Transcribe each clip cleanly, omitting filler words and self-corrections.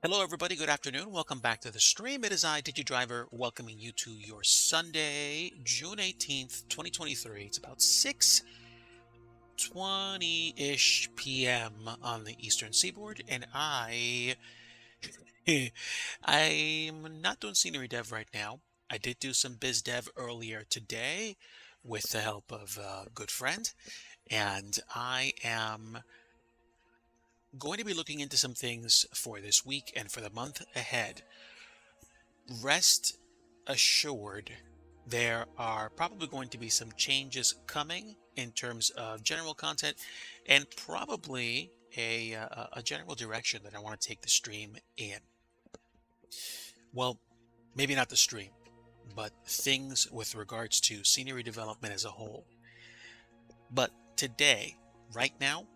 Hello, everybody. Good afternoon. Welcome back to the stream. It is I, DIGI Driver, welcoming you to your Sunday, June 18th, 2023. It's about 6:20-ish p.m. on the Eastern Seaboard, and I'm not doing scenery dev right now. I did do some biz dev earlier today with the help of a good friend, and I am going to be looking into some things for this week and for the month ahead. Rest assured, there are probably going to be some changes coming in terms of general content and probably a general direction that I want to take the stream in. Well, maybe not the stream, but things with regards to scenery development as a whole. But today, right now,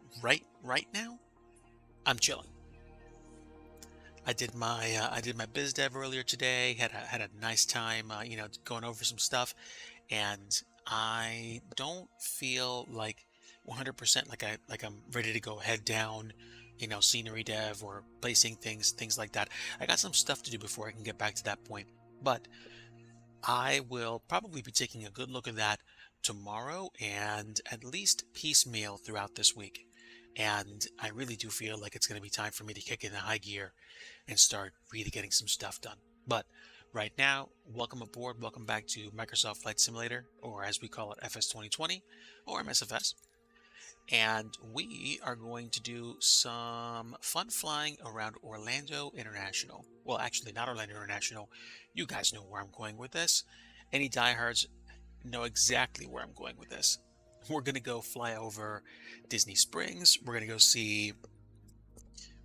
I'm chilling. I did my biz dev earlier today. Had a nice time, going over some stuff, and I don't feel like 100% like I'm ready to go head down, scenery dev or placing things like that. I got some stuff to do before I can get back to that point, but I will probably be taking a good look at that tomorrow and at least piecemeal throughout this week. And I really do feel like it's going to be time for me to kick in the high gear and start really getting some stuff done. But right now, welcome aboard. Welcome back to Microsoft Flight Simulator, or as we call it, FS 2020, or MSFS. And we are going to do some fun flying around Orlando International. Well, actually, not Orlando International. You guys know where I'm going with this. Any diehards know exactly where I'm going with this. We're going to go fly over Disney Springs. We're gonna go see,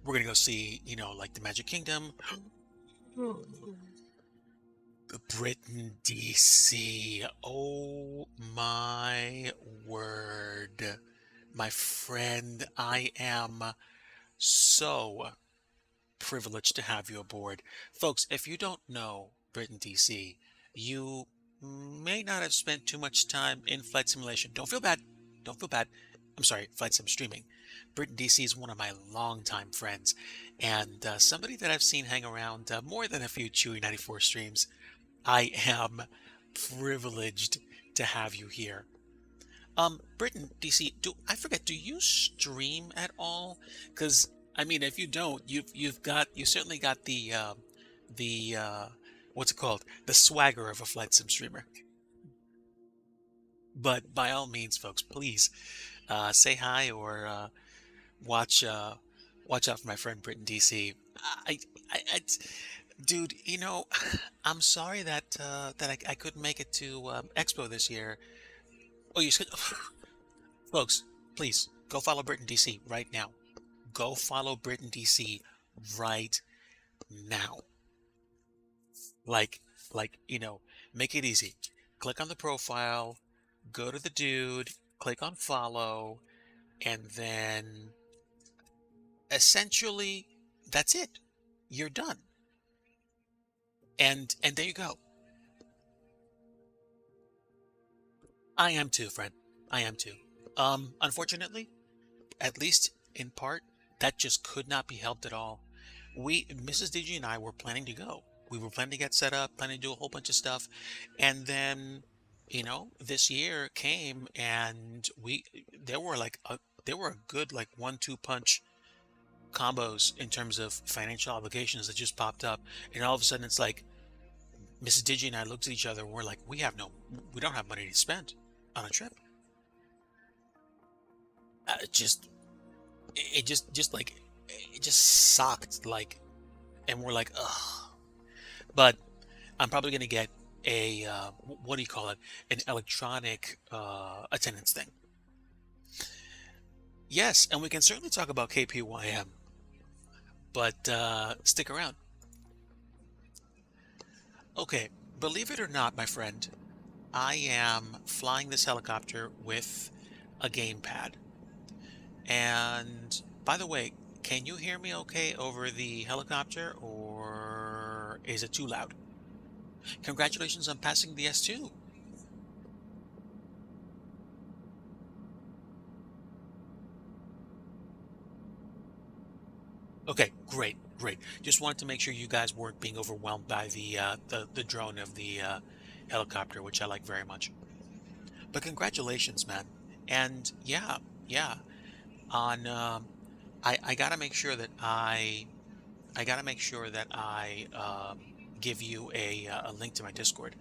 like the Magic Kingdom, Britain, DC. Oh my word. My friend, I am so privileged to have you aboard. Folks, if you don't know Britain, DC, you may not have spent too much time in flight simulation. Don't feel bad. Don't feel bad. I'm sorry, flight sim streaming. Britain, DC is one of my longtime friends and somebody that I've seen hang around more than a few Chewy 94 streams. I am privileged to have you here. Britain, DC, do you stream at all? Because I mean, if you don't, you certainly got the what's it called? The swagger of a flight sim streamer. But by all means, folks, please say hi or watch watch out for my friend Britain, DC. I, I dude, I'm sorry that I couldn't make it to Expo this year. Oh, you said, folks, please go follow Britain, DC right now. Go follow Britain, DC right now. Like, make it easy. Click on the profile, go to the dude, click on follow, and then essentially that's it. You're done. And there you go. I am too, friend. I am too. Unfortunately, at least in part, that just could not be helped at all. Mrs. DG and I were planning to go. We were planning to get set up, planning to do a whole bunch of stuff. And then, this year came and there were a good like 1-2 punch combos in terms of financial obligations that just popped up. And all of a sudden it's like Mrs. Digi and I looked at each other and we're like, we don't have money to spend on a trip. Just it just sucked, like, and we're like, ugh. But I'm probably gonna get a what do you call it, an electronic attendance thing. Yes, and we can certainly talk about KPYM, but stick around. Okay, believe it or not, my friend, I am flying this helicopter with a gamepad. And by the way, can you hear me okay over the helicopter, or is it too loud? Congratulations on passing the S2. Okay, great, great. Just wanted to make sure you guys weren't being overwhelmed by the drone of the helicopter, which I like very much. But congratulations, man. And yeah, yeah. On I gotta make sure that I gotta make sure that I give you a link to my Discord.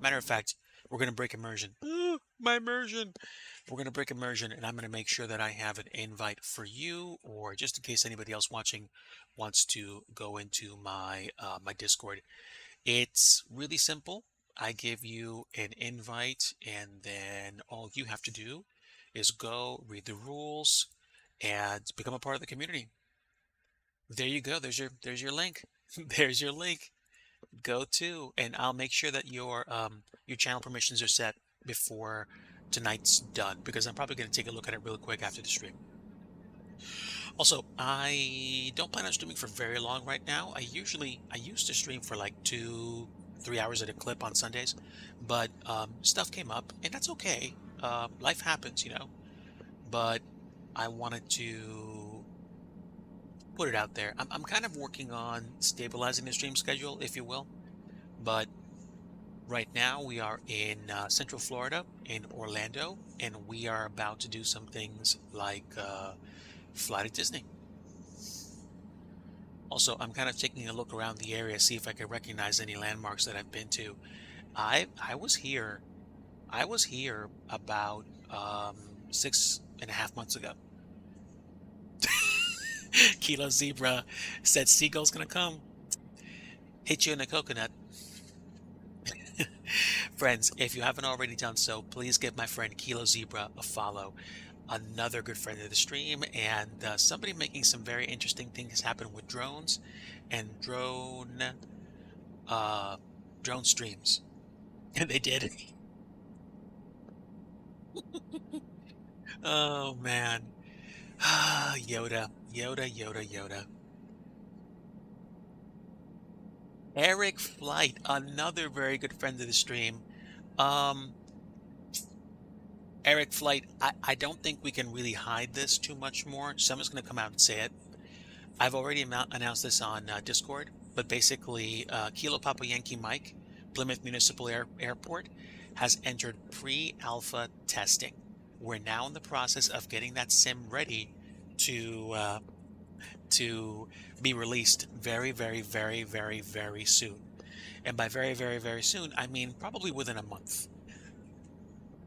Matter of fact, we're gonna break immersion. My immersion. We're gonna break immersion, and I'm gonna make sure that I have an invite for you, or just in case anybody else watching wants to go into my Discord. It's really simple. I give you an invite, and then all you have to do is go read the rules and become a part of the community. There you go. There's your link. There's your link. Go to, and I'll make sure that your channel permissions are set before tonight's done because I'm probably going to take a look at it real quick after the stream. Also, I don't plan on streaming for very long right now. I used to stream for like 2, 3 hours at a clip on Sundays, but stuff came up, and that's okay. Life happens, you know. But I wanted to put it out there. I'm kind of working on stabilizing the stream schedule, if you will. But right now we are in Central Florida, in Orlando, and we are about to do some things like fly to Disney. Also, I'm kind of taking a look around the area, see if I can recognize any landmarks that I've been to. I was here. I was here about 6.5 months ago. Kilo Zebra said Seagull's gonna come hit you in a coconut. Friends, if you haven't already done so, please give my friend Kilo Zebra a follow. Another good friend of the stream, and somebody making some very interesting things happen with drones and uh, drone streams. And they did. Oh man. Yoda, Yoda, Yoda, Yoda. Eric Flight, another very good friend of the stream. Um, Eric Flight, I don't think we can really hide this too much more, so I'm just going to come out and say it. I've already announced this on Discord, but basically, Kilo Papa Yankee Mike, Plymouth Municipal Airport, has entered pre-alpha testing. We're now in the process of getting that sim ready to uh, to be released very, very, very, very, very soon. And by very, very, very soon, I mean probably within a month.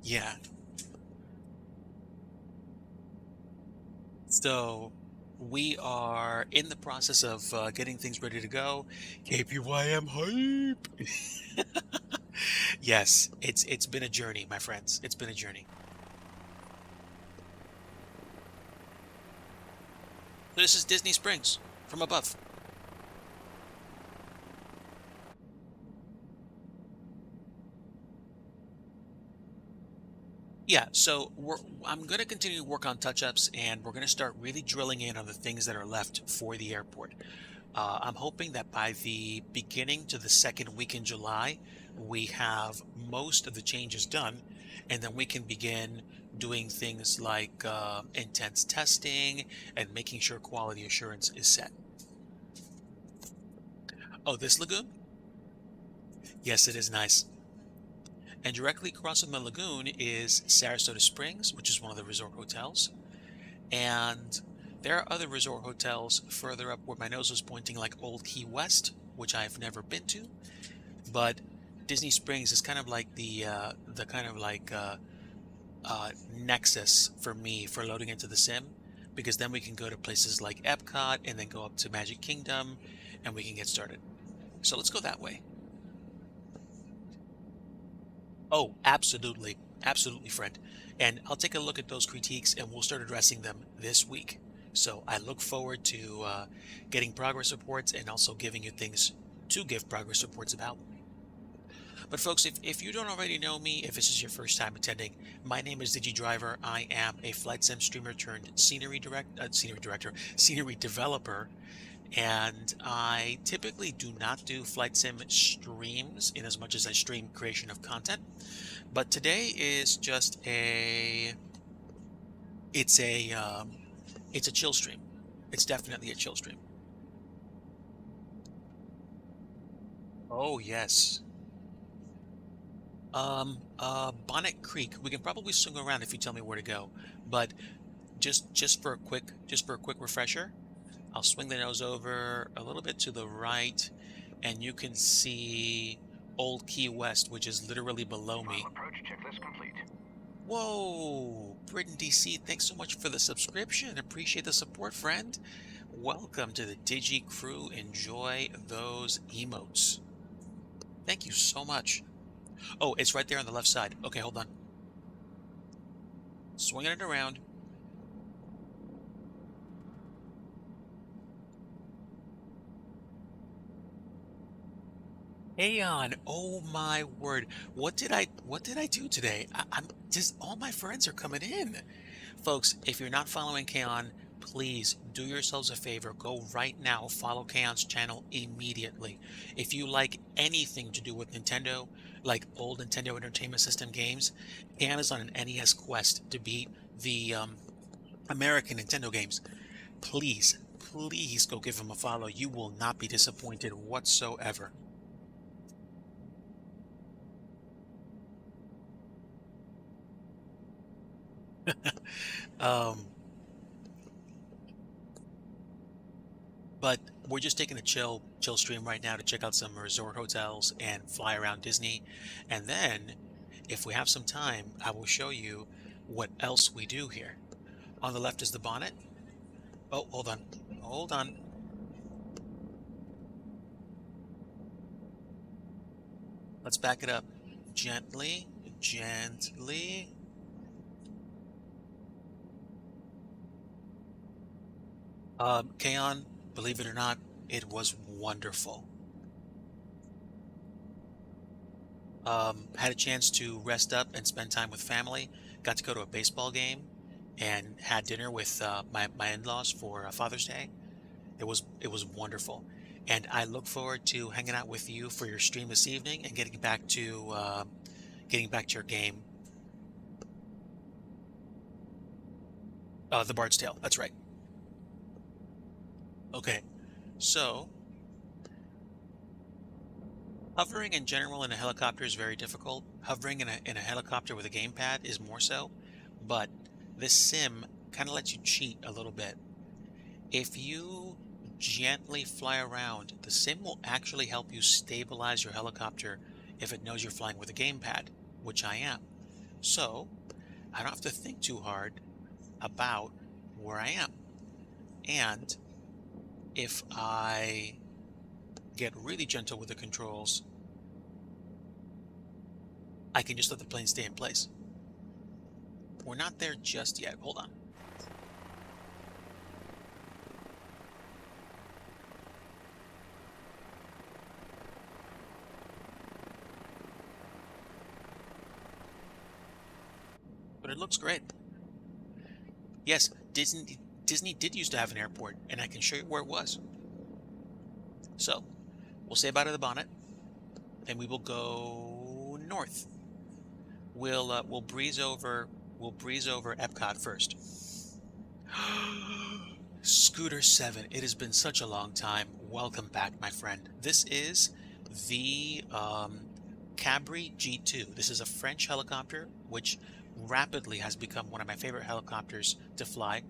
Yeah. So we are in the process of getting things ready to go. KPYM hype. Yes, it's been a journey, my friends. It's been a journey. So this is Disney Springs from above. Yeah, so I'm going to continue to work on touch-ups, and we're going to start really drilling in on the things that are left for the airport. I'm hoping that by the beginning to the second week in July, we have most of the changes done, and then we can begin doing things like intense testing and making sure quality assurance is set. Oh, this lagoon? Yes, it is nice. And directly across from the lagoon is Sarasota Springs, which is one of the resort hotels. And there are other resort hotels further up where my nose was pointing, like Old Key West, which I've never been to. But Disney Springs is kind of like the kind of like nexus for me for loading into the sim, because then we can go to places like Epcot and then go up to Magic Kingdom, and we can get started. So let's go that way. Oh, absolutely. Absolutely, friend. And I'll take a look at those critiques and we'll start addressing them this week. So I look forward to getting progress reports and also giving you things to give progress reports about. But folks, if you don't already know me, if this is your first time attending, my name is DIGI Driver. I am a flight sim streamer turned scenery developer, and I typically do not do flight sim streams in as much as I stream creation of content. But today is just it's a chill stream. It's definitely a chill stream. Oh, yes. Bonnet Creek. We can probably swing around if you tell me where to go. But just for a quick refresher, I'll swing the nose over a little bit to the right, and you can see Old Key West, which is literally below Final me. approach checklist complete. Whoa, Britain DC, thanks so much for the subscription. Appreciate the support, friend. Welcome to the Digi crew. Enjoy those emotes. Thank you so much. Oh, it's right there on the left side. Okay, hold on. Swinging it around. Aeon, oh my word. What did I do today? I'm just all my friends are coming in. Folks, if you're not following Kaon, please do yourselves a favor. Go right now, follow Kaon's channel immediately. If you like anything to do with Nintendo, like old Nintendo Entertainment System games, Kaon is on an NES quest to beat the American Nintendo games. Please, please go give him a follow. You will not be disappointed whatsoever. Um, but we're just taking a chill stream right now to check out some resort hotels and fly around Disney. And then, if we have some time, I will show you what else we do here. On the left is the bonnet. Oh, hold on. Hold on. Let's back it up. Gently, gently. Kaon, believe it or not, it was wonderful. Had a chance to rest up and spend time with family. Got to go to a baseball game and had dinner with my in-laws for Father's Day. It was wonderful, and I look forward to hanging out with you for your stream this evening and getting back to your game. The Bard's Tale. That's right. Okay, so hovering in general in a helicopter is very difficult. Hovering in a helicopter with a gamepad is more so, but this sim kind of lets you cheat a little bit. If you gently fly around, the sim will actually help you stabilize your helicopter if it knows you're flying with a gamepad, which I am. So I don't have to think too hard about where I am. And if I get really gentle with the controls, I can just let the plane stay in place. We're not there just yet. Hold on. But it looks great. Yes, Disney did used to have an airport, and I can show you where it was. So we'll say bye to the bonnet, and we will go north. We'll breeze over Epcot first. Scooter 7, it has been such a long time. Welcome back, my friend. This is the Cabri G2. This is a French helicopter, which rapidly has become one of my favorite helicopters to fly.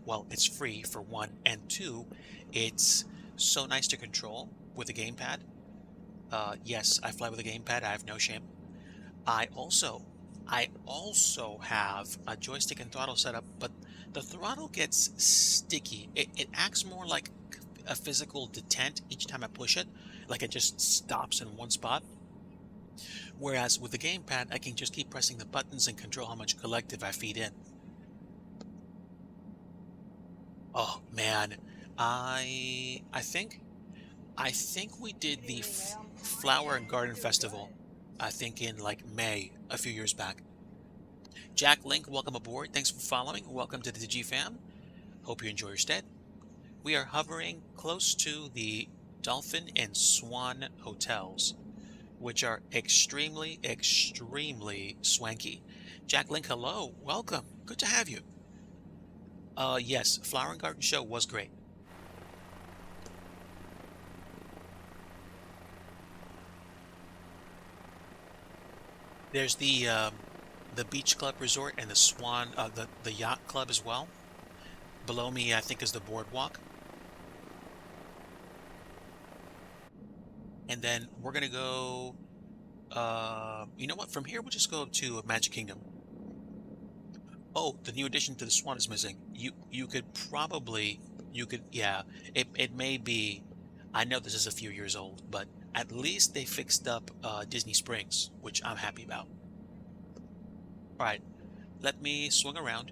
Well, it's free for one, and two, it's so nice to control with a gamepad. Yes, I fly with a gamepad. I have no shame. I also I also have a joystick and throttle setup, but the throttle gets sticky. It acts more like a physical detent each time I push it, like it just stops in one spot. Whereas with the gamepad, I can just keep pressing the buttons and control how much collective I feed in. Oh man, I think we did the Flower and Garden Festival. I think in like May a few years back. Jack Link, welcome aboard. Thanks for following. Welcome to the Digi fam. Hope you enjoy your stay. We are hovering close to the Dolphin and Swan hotels, which are extremely, extremely swanky. Jack Link, hello. Welcome. Good to have you. Yes, Flower and Garden Show was great. There's the beach club resort and the Swan, the yacht club as well. Below me, I think, is the boardwalk. And then we're gonna go. You know what? From here, we'll just go to Magic Kingdom. Oh, the new addition to the Swan is missing. You could probably yeah. It may be. I know this is a few years old, but at least they fixed up Disney Springs, which I'm happy about. All right, let me swing around.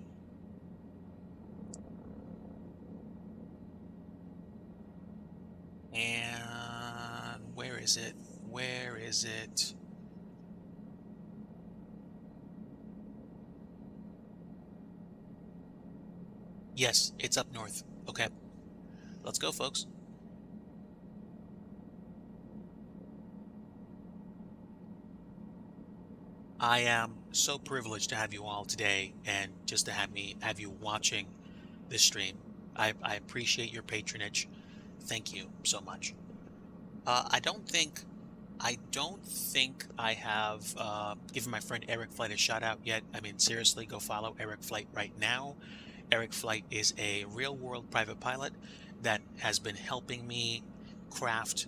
And where is it? Where is it? Yes, it's up north. Okay, let's go, folks. I am so privileged to have you all today and just to have you watching this stream. I appreciate your patronage. Thank you so much. I don't think I have given my friend Eric Flight a shout out yet. I mean, seriously, go follow Eric Flight right now. Eric Flight is a real world private pilot that has been helping me craft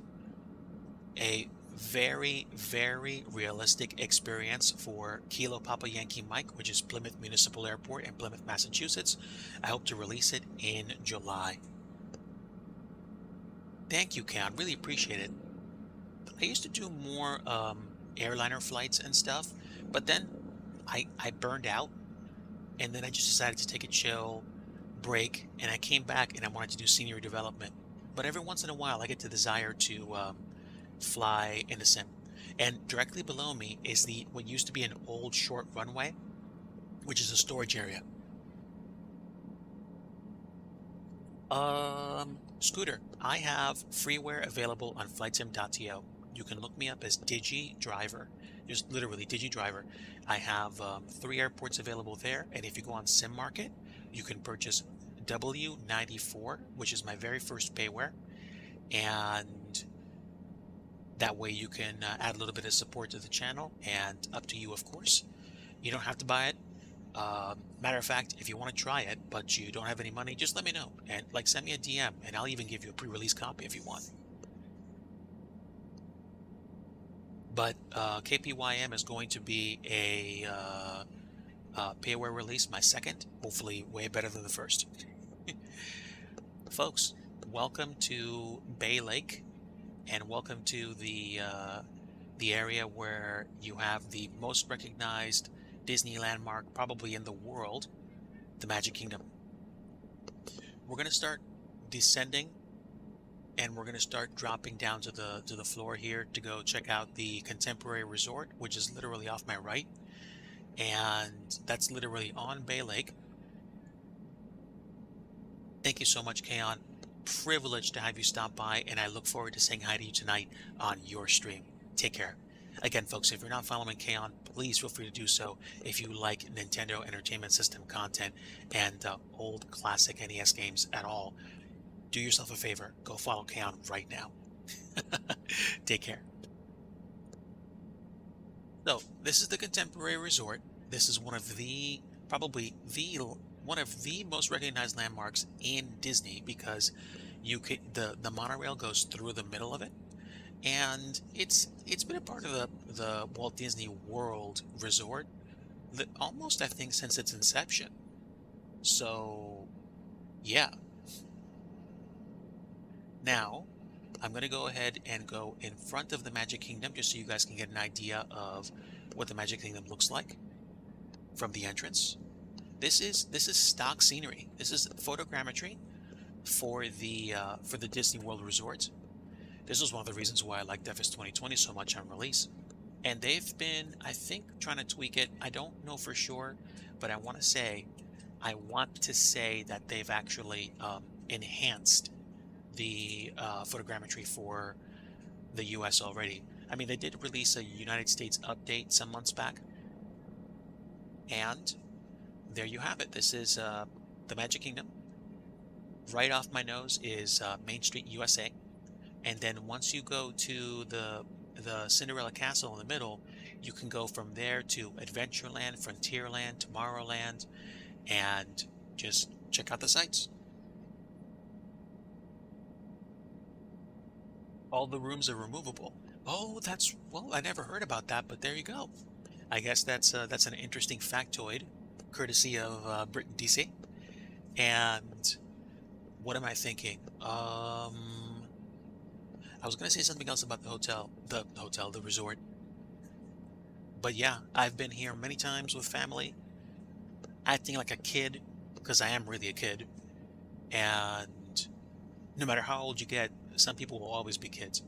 a very, very realistic experience for Kilo Papa Yankee Mike, which is Plymouth Municipal Airport in Plymouth, Massachusetts. I hope to release it in July. Thank you, Ken. Really appreciate it. I used to do more airliner flights and stuff, but then I burned out, and then I just decided to take a chill break, and I came back and I wanted to do senior development. But every once in a while, I get the desire to fly in a sim. And directly below me is the what used to be an old short runway, which is a storage area. Scooter, I have freeware available on flightsim.to. You can look me up as DIGI Driver. Just literally DIGI Driver. I have 3 airports available there, and if you go on Sim Market, you can purchase W94, which is my very first payware, and that way you can add a little bit of support to the channel, and up to you, of course. You don't have to buy it. Matter of fact, if you want to try it, but you don't have any money, just let me know and like send me a DM, and I'll even give you a pre-release copy if you want. But KPYM is going to be a payware release, my second, hopefully way better than the first. Folks, welcome to Bay Lake, and welcome to the area where you have the most recognized Disney landmark probably in the world, the Magic Kingdom. We're going to start descending, and we're going to start dropping down to the floor here to go check out the Contemporary Resort, which is literally off my right, and that's literally on Bay Lake. Thank you so much, Kaon. Privileged to have you stop by, and I look forward to saying hi to you tonight on your stream. Take care. Again, folks, if you're not following Kaon, please feel free to do so if you like Nintendo Entertainment System content and old classic NES games at all. Do yourself a favor. Go follow Kaon right now. Take care. So, this is the Contemporary Resort. This is one of the, probably one of the most recognized landmarks in Disney because the monorail goes through the middle of it, and it's been a part of the Walt Disney World Resort almost, I think, since its inception. So yeah. Now I'm going to go ahead and go in front of the Magic Kingdom just so you guys can get an idea of what the Magic Kingdom looks like from the entrance. This is stock scenery. This is photogrammetry for the Disney World Resort. This is one of the reasons why I like FS 2020 so much on release. And they've been, I think, trying to tweak it. I don't know for sure, but I want to say that they've actually enhanced the photogrammetry for the US already. I mean, they did release a United States update some months back. And there you have it. This is the Magic Kingdom. Right off my nose is Main Street, USA. And then once you go to the Cinderella Castle in the middle, You can go from there to Adventureland, Frontierland, Tomorrowland, and just check out the sites. All the rooms are removable. Oh, that's well, I never heard about that, but there you go. I guess that's an interesting factoid, courtesy of Britain, DC. And what am I thinking? I was gonna say something else about the resort. But yeah, I've been here many times with family, acting like a kid, because I am really a kid. And no matter how old you get, some people will always be kids.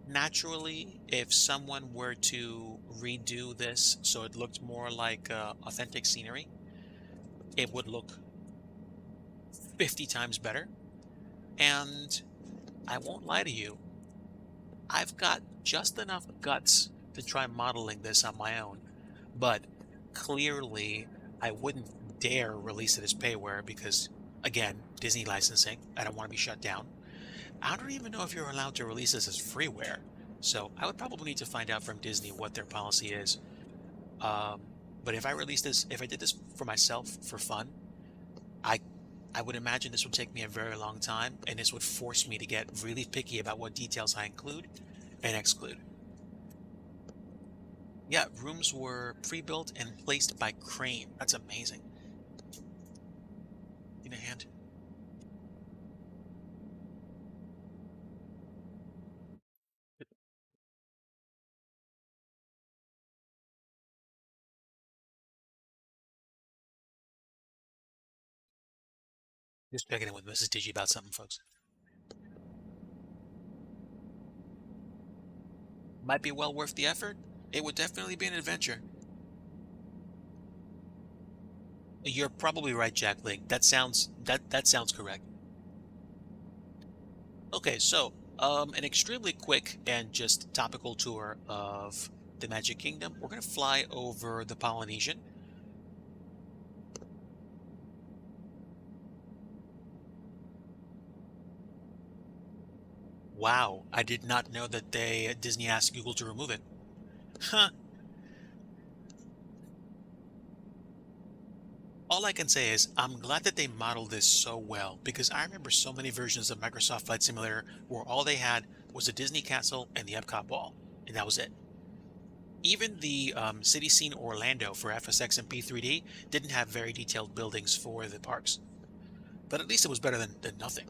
Naturally, if someone were to redo this so it looked more like authentic scenery, it would look 50 times better. And I won't lie to you, I've got just enough guts to try modeling this on my own. But clearly, I wouldn't dare release it as payware because, again, Disney licensing, I don't want to be shut down. I don't even know if you're allowed to release this as freeware. So I would probably need to find out from Disney what their policy is. Um, but if I release this, if I did this for myself for fun, I I would imagine this would take me a very long time, and this would force me to get really picky about what details I include and exclude. Yeah, rooms were pre-built and placed by crane. That's amazing. In a hand. Just checking in with Mrs. Digi about something, folks. Might be well worth the effort. It would definitely be an adventure. You're probably right, Jack Ling. That sounds correct. Okay, so an extremely quick and just topical tour of the Magic Kingdom. We're gonna fly over the Polynesian. Wow, I did not know that Disney asked Google to remove it. Huh. All I can say is I'm glad that they modeled this so well because I remember so many versions of Microsoft Flight Simulator where all they had was a Disney castle and the Epcot ball, and that was it. Even the City Scene Orlando for FSX and P3D didn't have very detailed buildings for the parks, but at least it was better than nothing.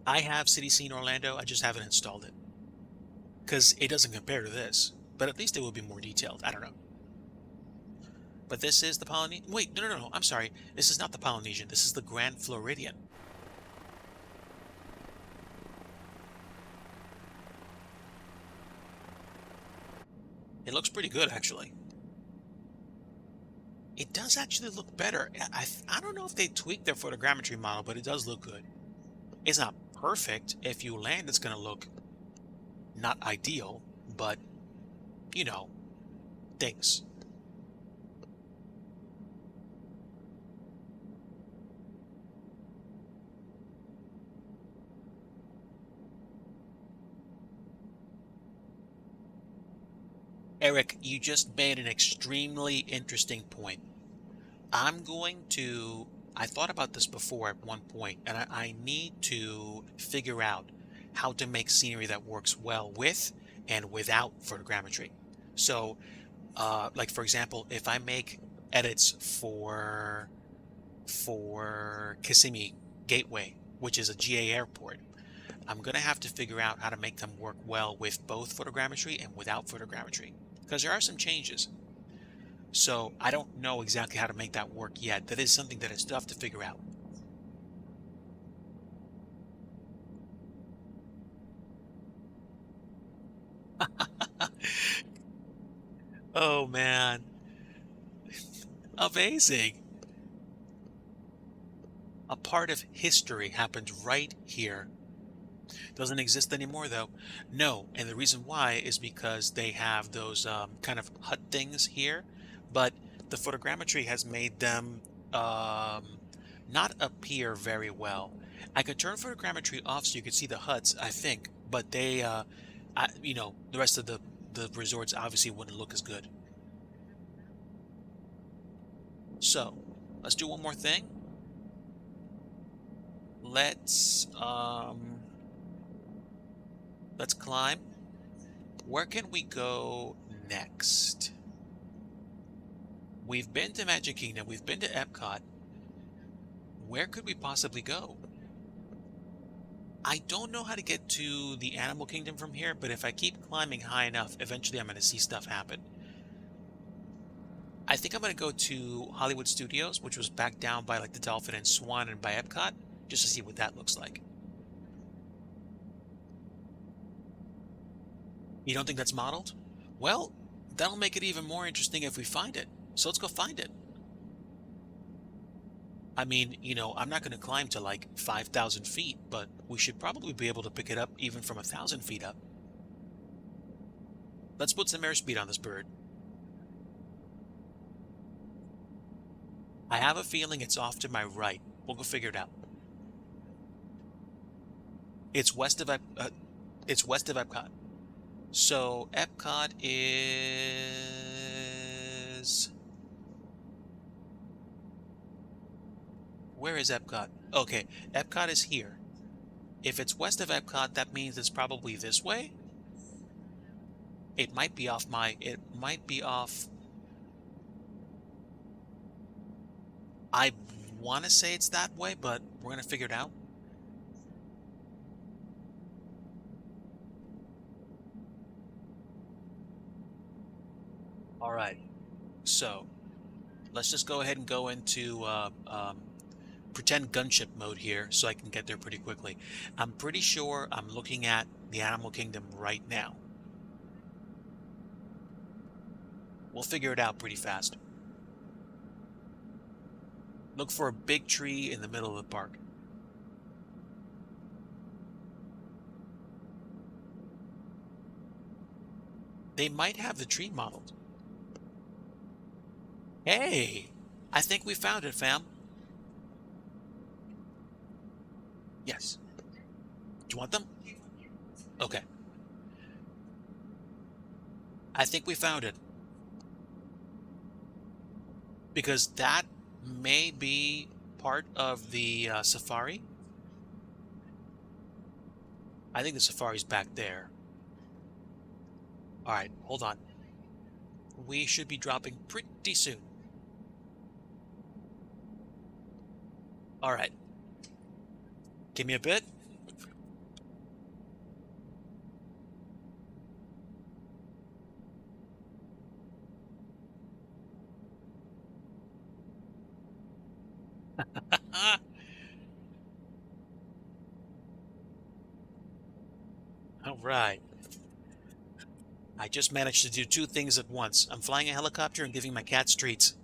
I have City Scene Orlando, I just haven't installed it because it doesn't compare to this, but at least it will be more detailed. I don't know. But this is the Polynesian. Wait, no. I'm sorry. This is not the Polynesian. This is the Grand Floridian. It looks pretty good, actually. It does actually look better. I don't know if they tweaked their photogrammetry model, but it does look good. It's not perfect. If you land, it's going to look not ideal, but, you know, things. Eric, you just made an extremely interesting point. I'm going to, I thought about this before at one point, and I need to figure out how to make scenery that works well with and without photogrammetry. So, like for example, if I make edits for Kissimmee Gateway, which is a GA airport, I'm gonna have to figure out how to make them work well with both photogrammetry and without photogrammetry, because there are some changes. So I don't know exactly how to make that work yet. That is something that I still have to figure out. Oh man, amazing. A part of history happened right here. Doesn't exist anymore though. No, and the reason why is because they have those kind of hut things here, but the photogrammetry has made them not appear very well. I could turn photogrammetry off so you could see the huts, I think, but The rest of the resorts obviously wouldn't look as good. So let's do one more thing. Let's let's climb. Where can we go next? We've been to Magic Kingdom, we've been to Epcot. Where could we possibly go? I don't know how to get to the Animal Kingdom from here, but if I keep climbing high enough, eventually I'm going to see stuff happen. I think I'm going to go to Hollywood Studios, which was back down by like the Dolphin and Swan and by Epcot, just to see what that looks like. You don't think that's modeled? Well, that'll make it even more interesting if we find it. So let's go find it. I mean, I'm not going to climb to like 5,000 feet, but we should probably be able to pick it up even from 1,000 feet up. Let's put some airspeed on this bird. I have a feeling it's off to my right. We'll go figure it out. It's west of Epcot. So Epcot is... Where is Epcot? Okay, Epcot is here. If it's west of Epcot, that means it's probably this way. It might be off. I want to say it's that way, but we're going to figure it out. All right. So let's just go ahead and go into pretend gunship mode here so I can get there pretty quickly. I'm pretty sure I'm looking at the Animal Kingdom right now. We'll figure it out pretty fast. Look for a big tree in the middle of the park. They might have the tree modeled. Hey, I think we found it, fam. Yes. Do you want them? Okay. I think we found it. Because that may be part of the safari. I think the safari's back there. All right, hold on. We should be dropping pretty soon. All right. Give me a bit. All right. I just managed to do two things at once. I'm flying a helicopter and giving my cats treats.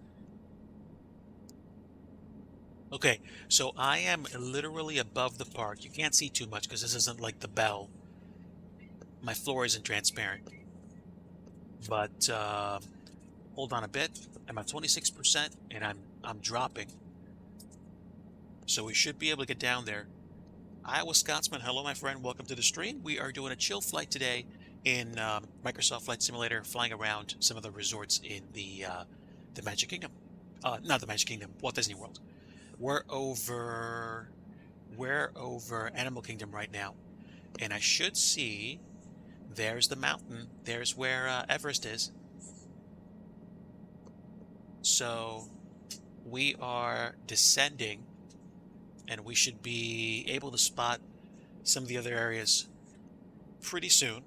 Okay, so I am literally above the park. You can't see too much because this isn't like the Bell. My floor isn't transparent. But hold on a bit. I'm at 26% and I'm dropping. So we should be able to get down there. Iowa Scotsman, hello my friend, welcome to the stream. We are doing a chill flight today in Microsoft Flight Simulator, flying around some of the resorts in the Magic Kingdom. Not the Magic Kingdom, Walt Disney World. We're over Animal Kingdom right now, and I should see. There's the mountain. There's where Everest is. So we are descending, and we should be able to spot some of the other areas pretty soon.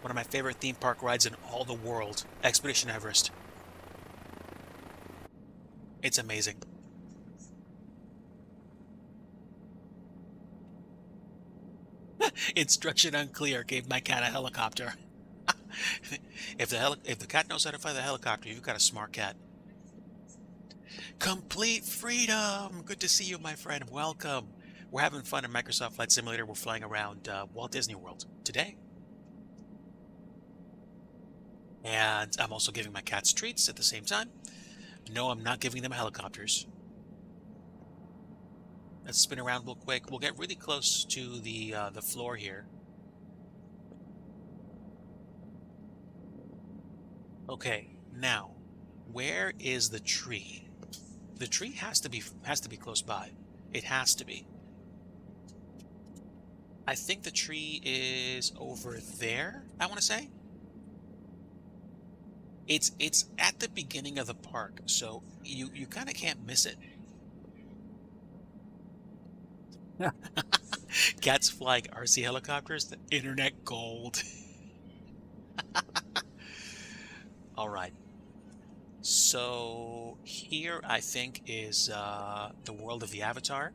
One of my favorite theme park rides in all the world, Expedition Everest. It's amazing. Instruction unclear. Gave my cat a helicopter. If the cat knows how to fly the helicopter, you've got a smart cat. Complete freedom. Good to see you, my friend. Welcome. We're having fun in Microsoft Flight Simulator. We're flying around Walt Disney World today. And I'm also giving my cats treats at the same time. No, I'm not giving them helicopters. Let's spin around real quick. We'll get really close to the floor here. Okay, now, where is the tree? The tree has to be close by. It has to be. I think the tree is over there, I want to say. It's at the beginning of the park, so you kind of can't miss it. Cats flying RC helicopters, the internet gold. All right. So here I think is the world of the Avatar.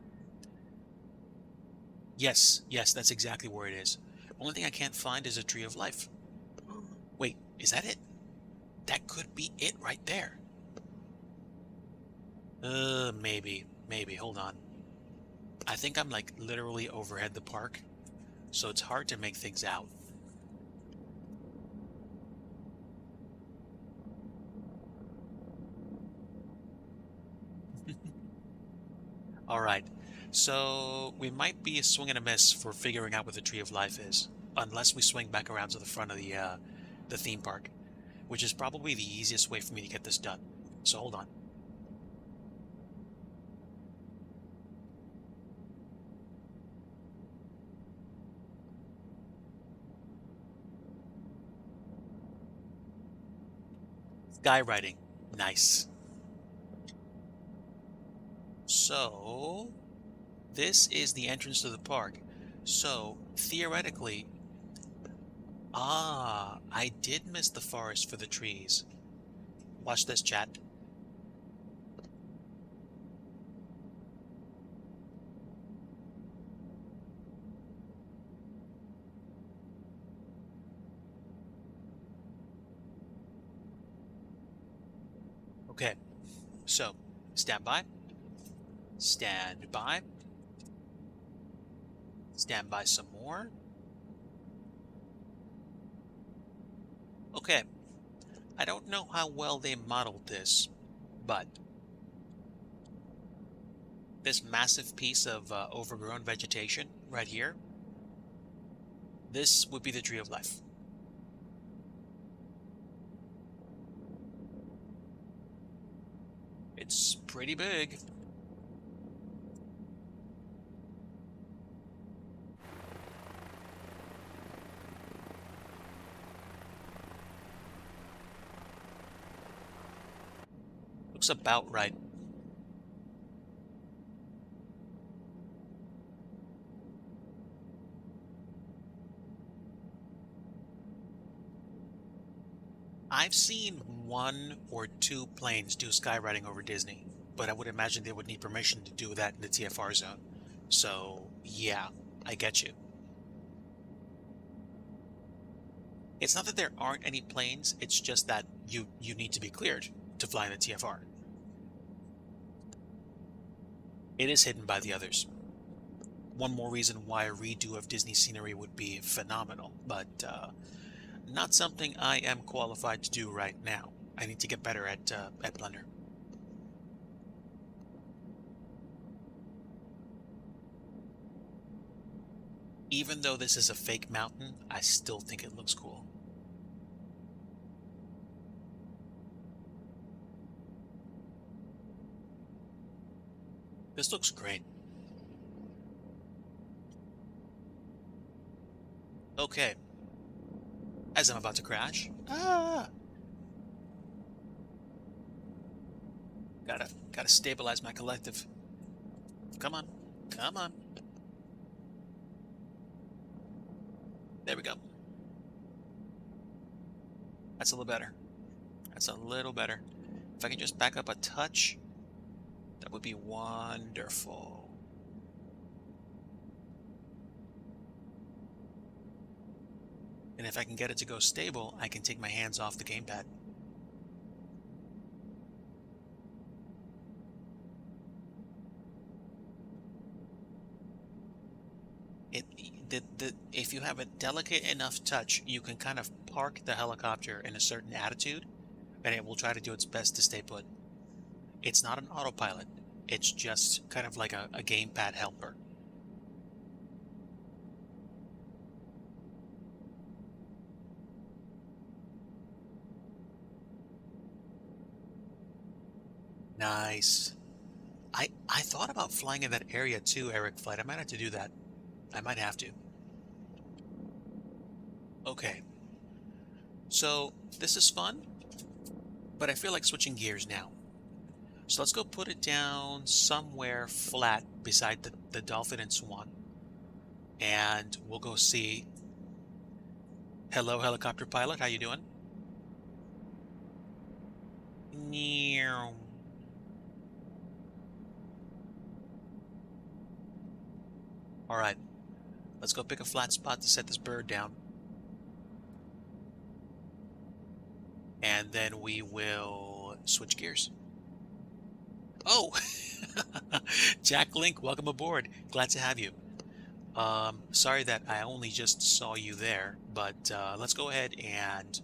Yes, yes, that's exactly where it is. Only thing I can't find is a tree of life. Wait, is that it? That could be it right there. Maybe. Hold on. I think I'm like literally overhead the park, so it's hard to make things out. All right. So we might be a swing and a miss for figuring out what the tree of life is, unless we swing back around to the front of the theme park, which is probably the easiest way for me to get this done. So hold on. Skywriting. Nice. So this is the entrance to the park. So theoretically, I did miss the forest for the trees. Watch this, chat. Okay, so stand by, stand by, stand by some more. Okay, I don't know how well they modeled this, but this massive piece of overgrown vegetation right here, this would be the tree of life. It's pretty big. Looks about right. I've seen one or two planes do skywriting over Disney, but I would imagine they would need permission to do that in the TFR zone. So, yeah, I get you. It's not that there aren't any planes, it's just that you need to be cleared to fly in the TFR. It is hidden by the others. One more reason why a redo of Disney scenery would be phenomenal, but not something I am qualified to do right now. I need to get better at Blender. Even though this is a fake mountain, I still think it looks cool. This looks great. Okay. As I'm about to crash. Gotta stabilize my collective. Come on. Come on. There we go. That's a little better. That's a little better. If I can just back up a touch, that would be wonderful. And if I can get it to go stable, I can take my hands off the gamepad. If you have a delicate enough touch, you can kind of park the helicopter in a certain attitude, and it will try to do its best to stay put. It's not an autopilot. It's just kind of like a gamepad helper. Nice. I thought about flying in that area too, Eric Flight. I might have to do that. I might have to. Okay. So this is fun, but I feel like switching gears now. So let's go put it down somewhere flat beside the dolphin and swan. And we'll go see. Hello, helicopter pilot. How you doing? Meow. All right. Let's go pick a flat spot to set this bird down. And then we will switch gears. Oh, Jack Link, welcome aboard. Glad to have you. Sorry that I only just saw you there, but let's go ahead and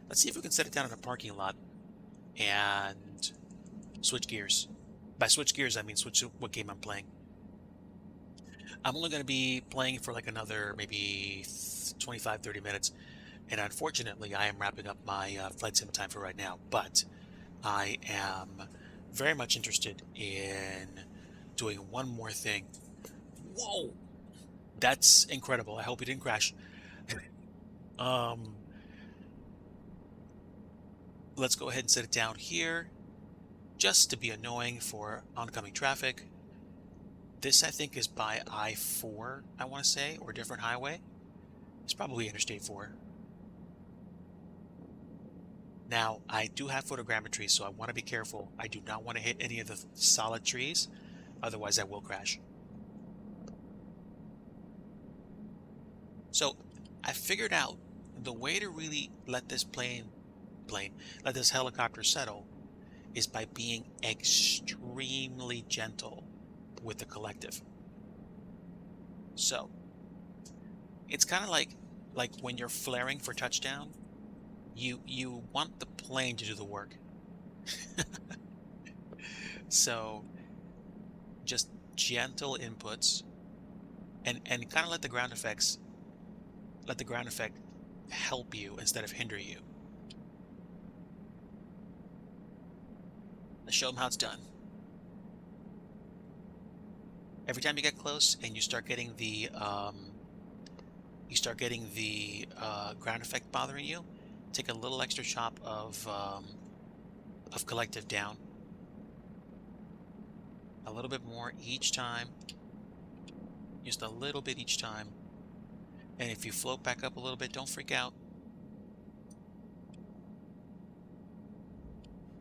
let's see if we can set it down in a parking lot and switch gears. By switch gears, I mean switch what game I'm playing. I'm only going to be playing for like another maybe 25, 30 minutes. And unfortunately, I am wrapping up my flight sim time for right now, but I am very much interested in doing one more thing. Whoa, that's incredible. I hope you didn't crash. Um, let's go ahead and set it down here just to be annoying for oncoming traffic. This, I think, is by I-4, I want to say, or a different highway. It's probably Interstate 4. Now, I do have photogrammetry, so I want to be careful. I do not want to hit any of the solid trees, otherwise I will crash. So, I figured out the way to really let this let this helicopter settle is by being extremely gentle with the collective. So, it's kind of like when you're flaring for touchdown, you want the plane to do the work. So, just gentle inputs and kind of let the ground effect help you instead of hinder you. Let's show them how it's done. Every time you get close and you start getting the ground effect bothering you, take a little extra chop of collective down. A little bit more each time. Just a little bit each time. And if you float back up a little bit, don't freak out.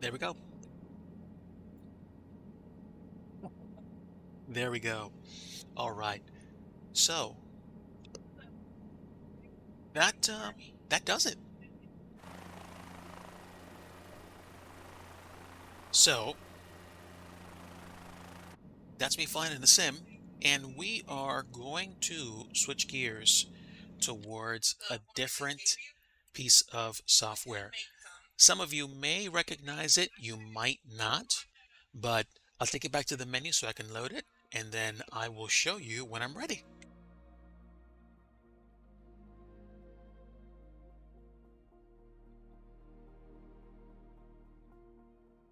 There we go. There we go. All right. So that does it. So that's me flying in the sim, and we are going to switch gears towards a different piece of software. Some of you may recognize it, you might not, but I'll take it back to the menu so I can load it, and then I will show you when I'm ready.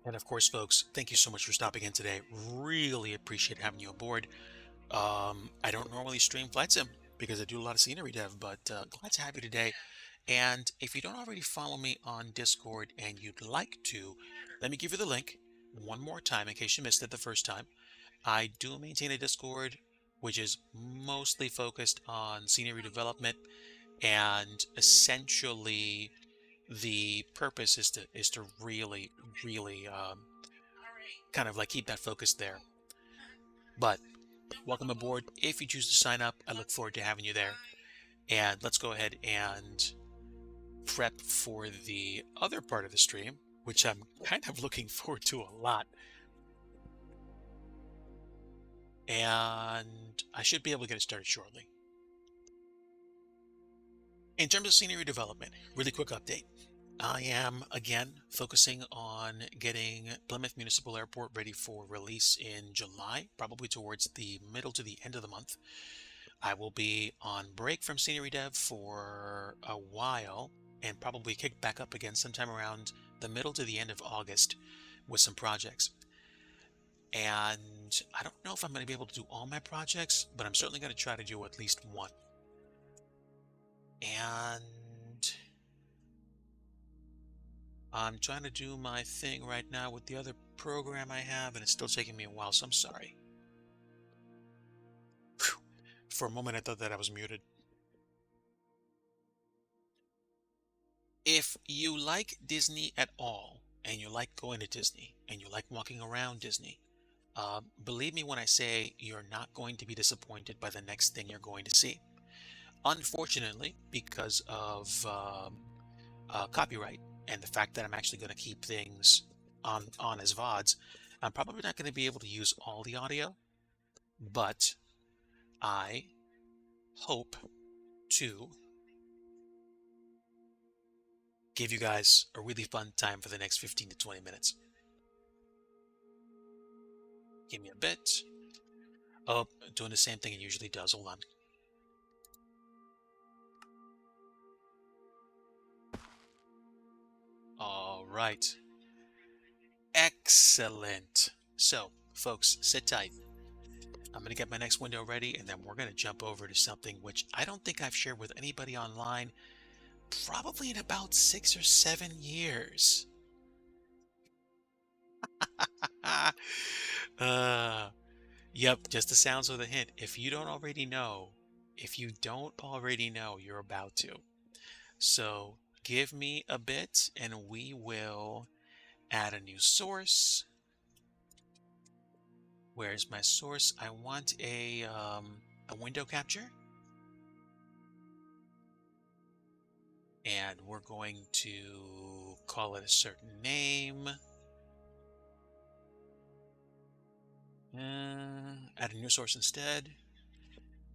And of course, folks, thank you so much for stopping in today. Really appreciate having you aboard. I don't normally stream flight sim because I do a lot of scenery dev, but glad to have you today. And if you don't already follow me on Discord and you'd like to, let me give you the link one more time in case you missed it the first time. I do maintain a Discord which is mostly focused on scenery development, and essentially the purpose is to really kind of like keep that focus there. But welcome aboard. If you choose to sign up, I look forward to having you there. And let's go ahead and prep for the other part of the stream, which I'm kind of looking forward to a lot. And I should be able to get it started shortly. In terms of scenery development, really quick update. I am again focusing on getting Plymouth Municipal Airport ready for release in July, probably towards the middle to the end of the month. I will be on break from scenery dev for a while and probably kick back up again sometime around the middle to the end of August with some projects. And I don't know if I'm going to be able to do all my projects, but I'm certainly going to try to do at least one. And I'm trying to do my thing right now with the other program I have, and it's still taking me a while, so I'm sorry. Phew. For a moment, I thought that I was muted. If you like Disney at all, and you like going to Disney, and you like walking around Disney, believe me when I say you're not going to be disappointed by the next thing you're going to see. Unfortunately, because of copyright and the fact that I'm actually going to keep things on as VODs, I'm probably not going to be able to use all the audio, but I hope to give you guys a really fun time for the next 15 to 20 minutes. Give me a bit. Oh, doing the same thing it usually does. Hold on. All right. Excellent. So, folks, sit tight. I'm going to get my next window ready, and then we're going to jump over to something which I don't think I've shared with anybody online probably in about 6 or 7 years. uh, yep, just the sounds of the hint. If you don't already know, you're about to. So give me a bit and we will add a new source. Where's my source? I want a window capture. And we're going to call it a certain name. Add a new source instead.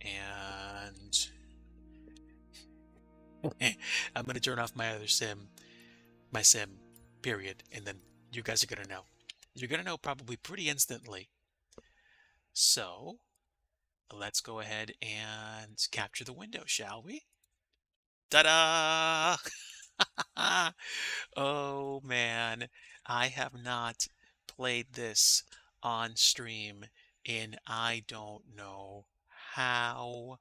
And I'm going to turn off my other sim, period. And then you guys are going to know. You're going to know probably pretty instantly. So let's go ahead and capture the window, shall we? Ta-da! Oh man, I have not played this on stream in I don't know how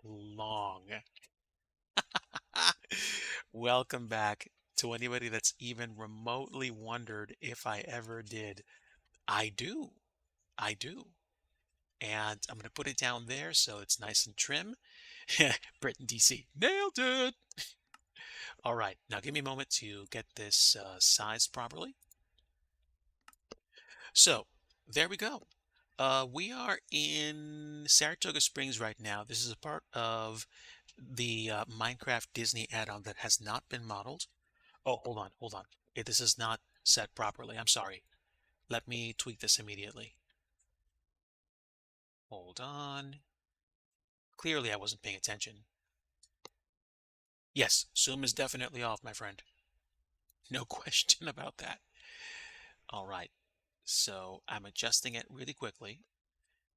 long. Welcome back to anybody that's even remotely wondered if I ever did. I do. I do. And I'm going to put it down there so it's nice and trim. Britain, DC. Nailed it. All right. Now give me a moment to get this sized properly. So there we go. We are in Saratoga Springs right now. This is a part of the Minecraft Disney add-on that has not been modeled. Oh, hold on, hold on. This is not set properly. I'm sorry. Let me tweak this immediately. Hold on. Clearly, I wasn't paying attention. Yes, zoom is definitely off, my friend. No question about that. All right. So I'm adjusting it really quickly,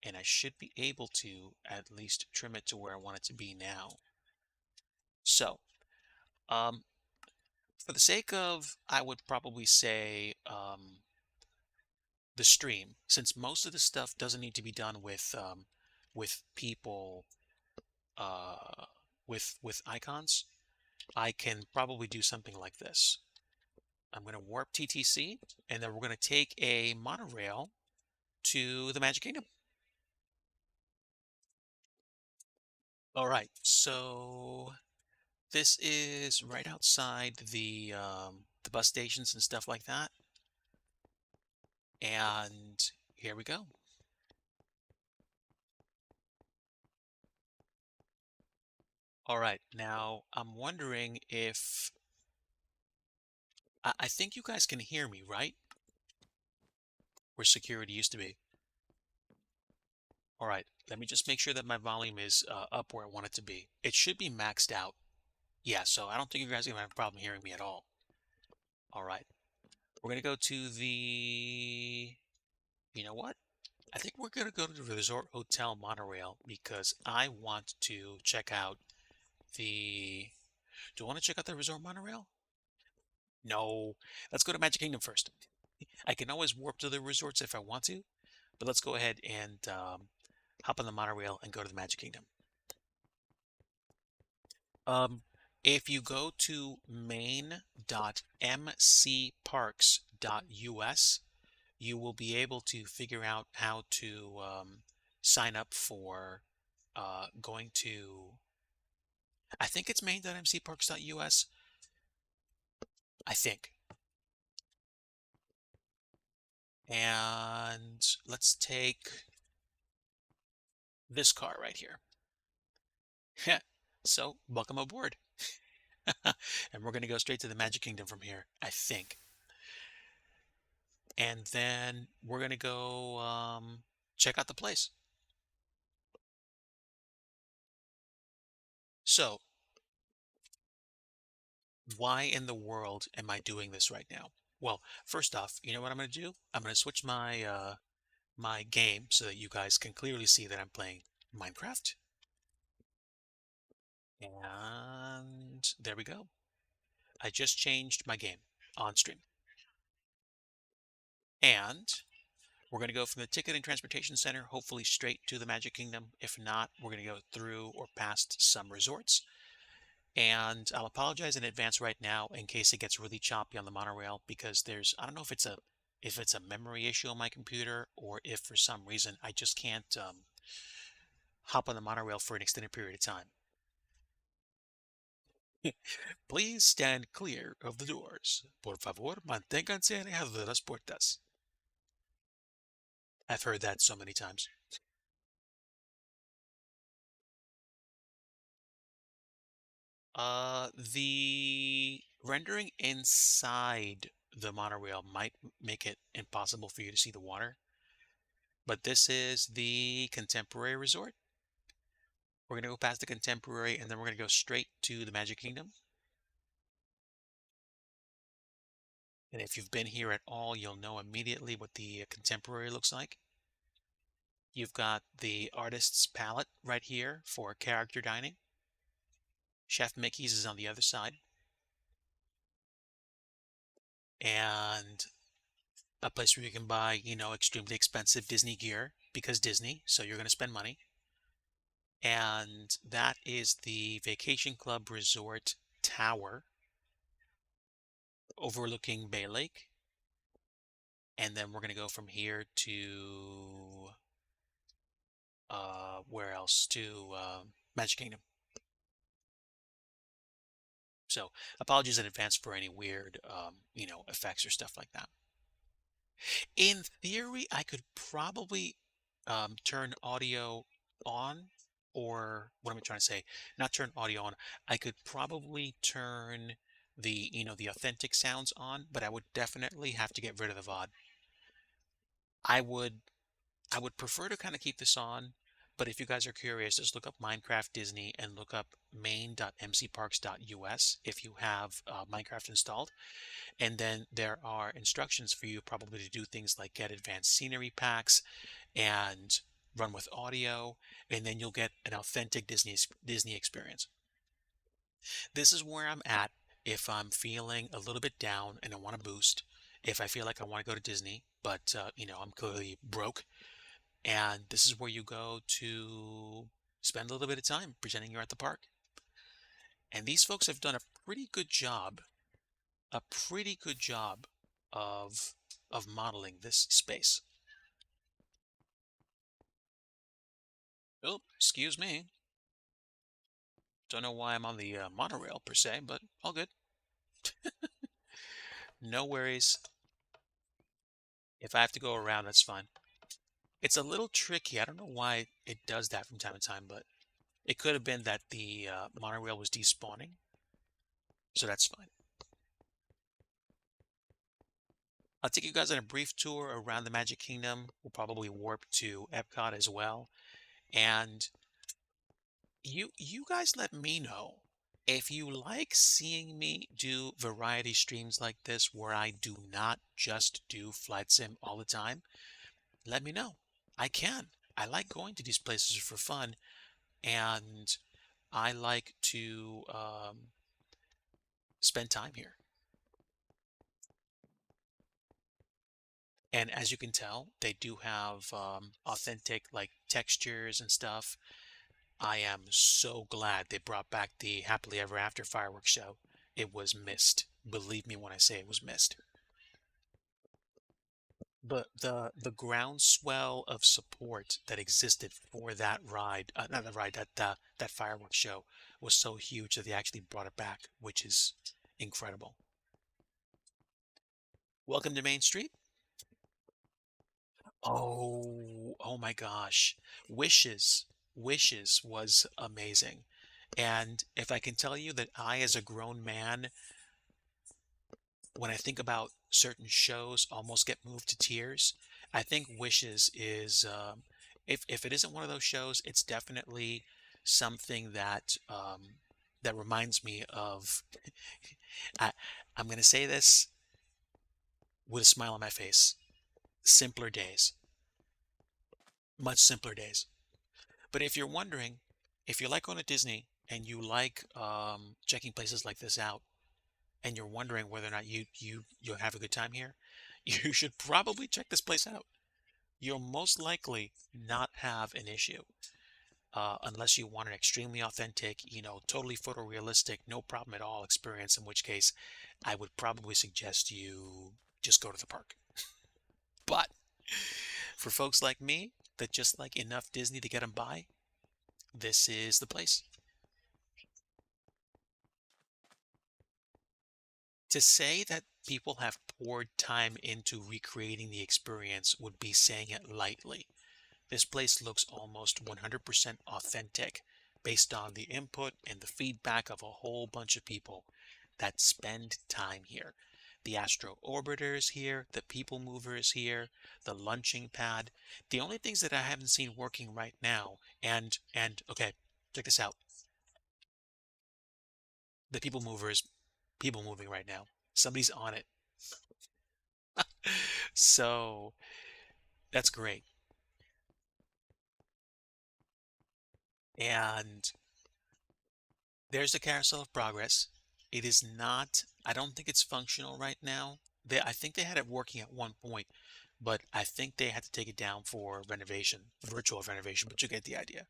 and I should be able to at least trim it to where I want it to be now. So, um, for the sake of, I would probably say, the stream, since most of the stuff doesn't need to be done with people, uh, with icons, I can probably do something like this. I'm going to warp TTC, and then we're going to take a monorail to the Magic Kingdom. All right, so this is right outside the bus stations and stuff like that. And here we go. All right, now I'm wondering if I think you guys can hear me, right? Where security used to be. All right, let me just make sure that my volume is up where I want it to be. It should be maxed out. Yeah, so I don't think you guys are gonna have a problem hearing me at all. All right. We're going to go to the, you know what? I think we're going to go to the Resort Hotel Monorail because I want to check out the. Do you want to check out the Resort Monorail? No. Let's go to Magic Kingdom first. I can always warp to the resorts if I want to, but let's go ahead and hop on the monorail and go to the Magic Kingdom. Um, if you go to main.mcparks.us, you will be able to figure out how to sign up for going to, I think it's main.mcparks.us, I think. And let's take this car right here. So, welcome aboard. And we're going to go straight to the Magic Kingdom from here, I think. And then we're going to go check out the place. So, why in the world am I doing this right now? Well, first off, you know what I'm going to do? I'm going to switch my game so that you guys can clearly see that I'm playing Minecraft. And there we go. I just changed my game on stream. And we're going to go from the Ticket and Transportation Center, hopefully straight to the Magic Kingdom. If not, we're going to go through or past some resorts. And I'll apologize in advance right now in case it gets really choppy on the monorail because I don't know if it's a memory issue on my computer or if for some reason I just can't hop on the monorail for an extended period of time. Please stand clear of the doors. Por favor, manténganse alejados de las puertas. I've heard that so many times. The rendering inside the monorail might make it impossible for you to see the water, but this is the Contemporary Resort. We're going to go past the Contemporary and then we're going to go straight to the Magic Kingdom. And if you've been here at all, you'll know immediately what the Contemporary looks like. You've got the artist's palette right here for character dining. Chef Mickey's is on the other side. And a place where you can buy, extremely expensive Disney gear because Disney, so you're going to spend money. And that is the Vacation Club Resort Tower overlooking Bay Lake. And then we're going to go from here to, where else? To Magic Kingdom. So apologies in advance for any weird, effects or stuff like that. In theory, I could probably turn audio on, or what am I trying to say? Not turn audio on. I could probably turn the authentic sounds on, but I would definitely have to get rid of the VOD. I would I would prefer to kind of keep this on, but if you guys are curious, just look up Minecraft Disney and look up main.mcparks.us if you have Minecraft installed. And then there are instructions for you probably to do things like get advanced scenery packs and run with audio, and then you'll get an authentic Disney experience. This is where I'm at if I'm feeling a little bit down and I want to boost. If I feel like I want to go to Disney, but I'm clearly broke, and this is where you go to spend a little bit of time pretending you're at the park. And these folks have done a pretty good job of modeling this space. Oh, excuse me. Don't know why I'm on the monorail per se, but all good. No worries. If I have to go around, that's fine. It's a little tricky. I don't know why it does that from time to time, but it could have been that the monorail was despawning, so that's fine. I'll take you guys on a brief tour around the Magic Kingdom. We'll probably warp to Epcot as well. And you guys let me know If you like seeing me do variety streams like this where I do not just do flight sim all the time, let me know. I can. I like going to these places for fun, and I like to spend time here. And as you can tell, they do have authentic like textures and stuff. I am so glad they brought back the Happily Ever After fireworks show. It was missed. Believe me when I say it was missed. The groundswell of support that existed for that ride, not the ride, that fireworks show was so huge that they actually brought it back, which is incredible. Welcome to Main Street. Oh my gosh. Wishes. Wishes was amazing. And if I can tell you that I, as a grown man, when I think about certain shows, almost get moved to tears, I think Wishes is, if it isn't one of those shows, it's definitely something that that reminds me of. I, I'm going to say this with a smile on my face. Simpler days, much simpler days. But if you're wondering, if you like going to Disney and you like checking places like this out, and you're wondering whether or not you'll have a good time here, you should probably check this place out. You'll most likely not have an issue unless you want an extremely authentic, totally photorealistic, no problem at all experience. In which case, I would probably suggest you just go to the park. But for folks like me that just like enough Disney to get them by, this is the place. To say that people have poured time into recreating the experience would be saying it lightly. This place looks almost 100% authentic based on the input and the feedback of a whole bunch of people that spend time here. The Astro Orbiter is here, the People Mover is here, the lunching pad. The only things that I haven't seen working right now, and okay, check this out. The People Mover is people moving right now. Somebody's on it. So that's great. And there's the carousel of progress. It is not, I don't think it's functional right now. I think they had it working at one point, but I think they had to take it down for renovation, virtual renovation, but you get the idea.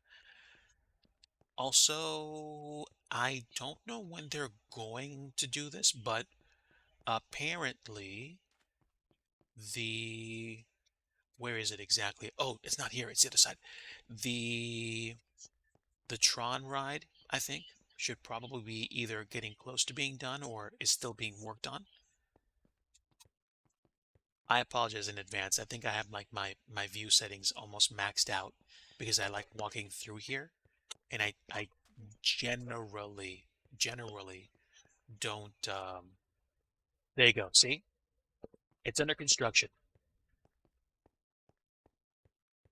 Also, I don't know when they're going to do this, but apparently the, where is it exactly? Oh, it's not here, it's the other side. The The Tron ride, I think, should probably be either getting close to being done or is still being worked on. I apologize in advance. I think I have like my view settings almost maxed out because I like walking through here, and I generally don't there you go. See? It's under construction.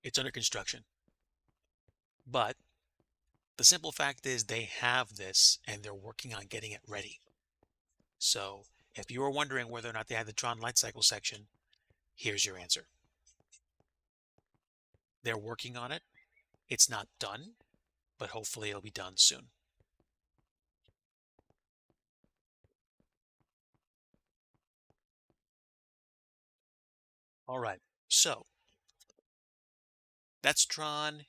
It's under construction. But the simple fact is they have this and they're working on getting it ready. So if you were wondering whether or not they had the Tron light cycle section, here's your answer. They're working on it. It's not done, but hopefully it'll be done soon. All right, so that's Tron,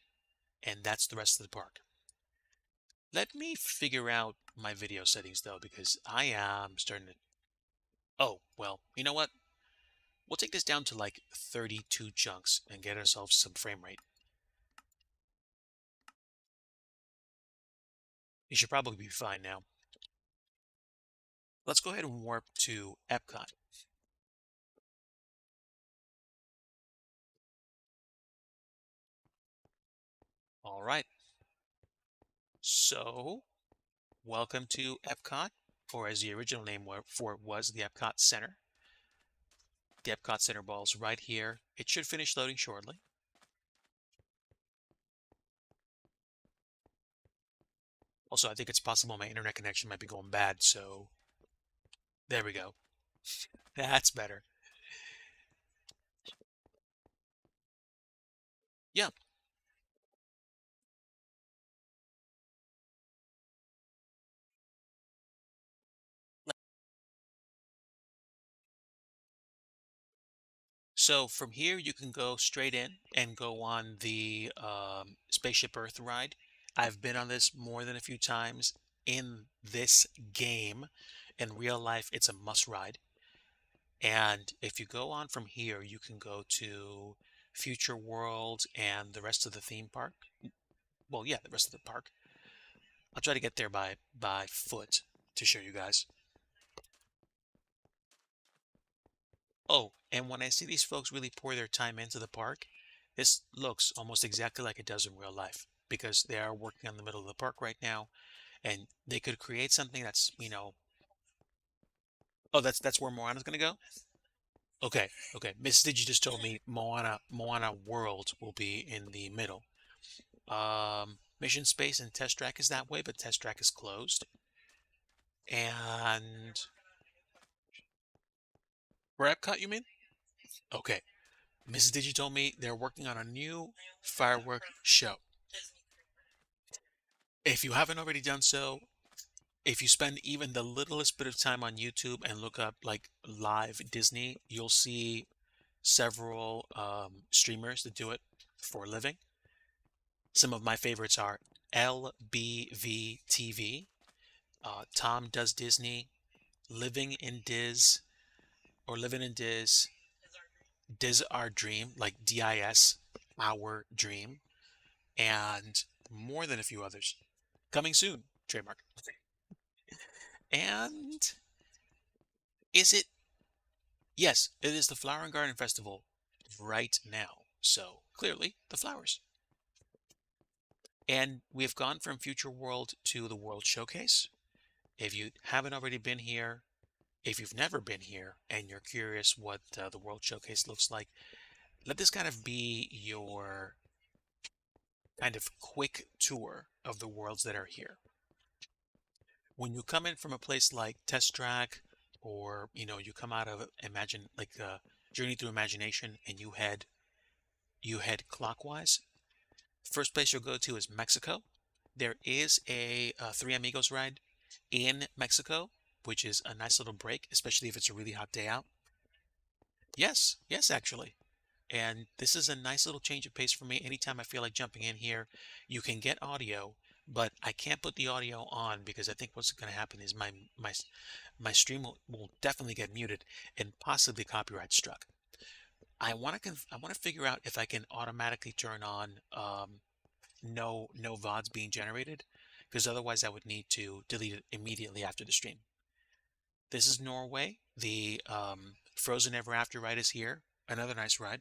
and that's the rest of the park. Let me figure out my video settings though, because I am starting to. Oh, well, you know what? We'll take this down to like 32 chunks and get ourselves some frame rate. You should probably be fine now. Let's go ahead and warp to Epcot. All right. So, welcome to Epcot, or as the original name for it was, the Epcot Center. The Epcot Center ball's right here. It should finish loading shortly. Also, I think it's possible my internet connection might be going bad, so there we go. That's better. Yeah. So from here, you can go straight in and go on the Spaceship Earth ride. I've been on this more than a few times in this game. In real life, it's a must ride. And if you go on from here, you can go to Future World and the rest of the theme park. Well, yeah, the rest of the park. I'll try to get there by foot to show you guys. Oh, and when I see these folks really pour their time into the park, this looks almost exactly like it does in real life because they are working on the middle of the park right now, and they could create something that's. Oh, that's where Moana's gonna go? Okay, okay. Miss Digi just told me Moana World will be in the middle. Mission Space and Test Track is that way, but Test Track is closed. And for Epcot, you mean? Okay. Mrs. Digi told me they're working on a new firework show. If you haven't already done so, if you spend even the littlest bit of time on YouTube and look up like live Disney, you'll see several streamers that do it for a living. Some of my favorites are LBV Tom Does Disney, Living in Diz, or Living in Diz, Diz Our Dream, like DIS, Our Dream, and more than a few others. Coming soon, trademark. And is it? Yes, it is the Flower and Garden Festival right now. So clearly, the flowers. And we have gone from Future World to the World Showcase. If you haven't already been here, if you've never been here and you're curious what the World Showcase looks like, let this kind of be your kind of quick tour of the worlds that are here. When you come in from a place like Test Track, or you come out of Imagine, like Journey Through Imagination, and you head clockwise. First place you'll go to is Mexico. There is a Three Amigos ride in Mexico, which is a nice little break, especially if it's a really hot day out. Yes, yes, actually. And this is a nice little change of pace for me. Anytime I feel like jumping in here, you can get audio, but I can't put the audio on because I think what's going to happen is my stream will definitely get muted and possibly copyright struck. I want to figure out if I can automatically turn on no VODs being generated, because otherwise I would need to delete it immediately after the stream. This is Norway. The Frozen Ever After ride is here. Another nice ride.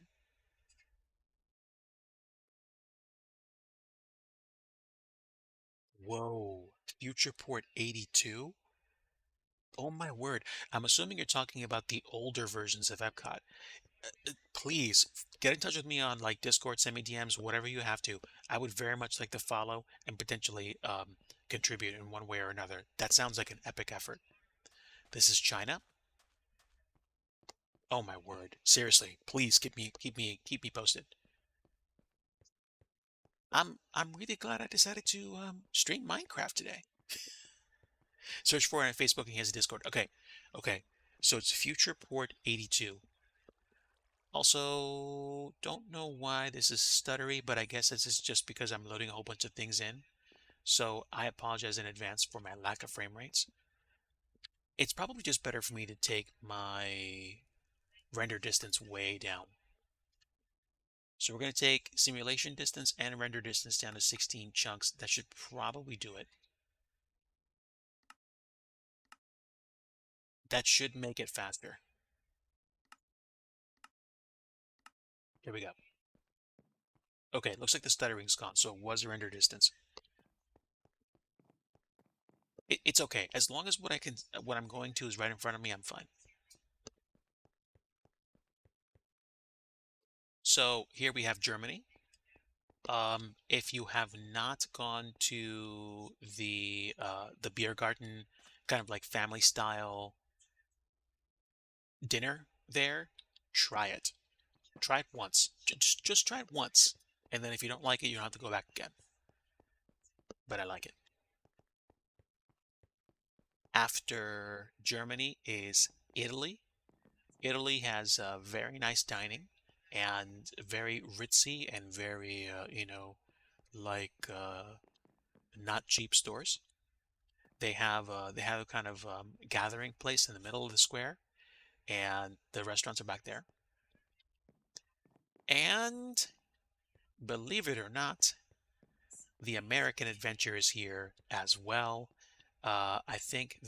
Whoa, Futureport 82? Oh my word. I'm assuming you're talking about the older versions of Epcot. Please get in touch with me on like Discord, send me DMs, whatever you have to. I would very much like to follow and potentially contribute in one way or another. That sounds like an epic effort. This is China. Oh my word. Seriously, please keep me posted. I'm really glad I decided to stream Minecraft today. Search for it on Facebook and he has a Discord. Okay. Okay. So it's Futureport 82. Also, don't know why this is stuttery, but I guess this is just because I'm loading a whole bunch of things in. So I apologize in advance for my lack of frame rates. It's probably just better for me to take my render distance way down. So we're going to take simulation distance and render distance down to 16 chunks. That should probably do it. That should make it faster. Here we go. Okay, looks like the stuttering's gone, so it was a render distance. It's okay. As long as what I'm going to is right in front of me, I'm fine. So here we have Germany. If you have not gone to the beer garden, kind of like family style dinner there, try it. Try it once. Just try it once. And then if you don't like it, you don't have to go back again. But I like it. After Germany is Italy. Italy has very nice dining and very ritzy and very, like not cheap stores. They have a kind of gathering place in the middle of the square, and the restaurants are back there. And believe it or not, the American adventure is here as well. I think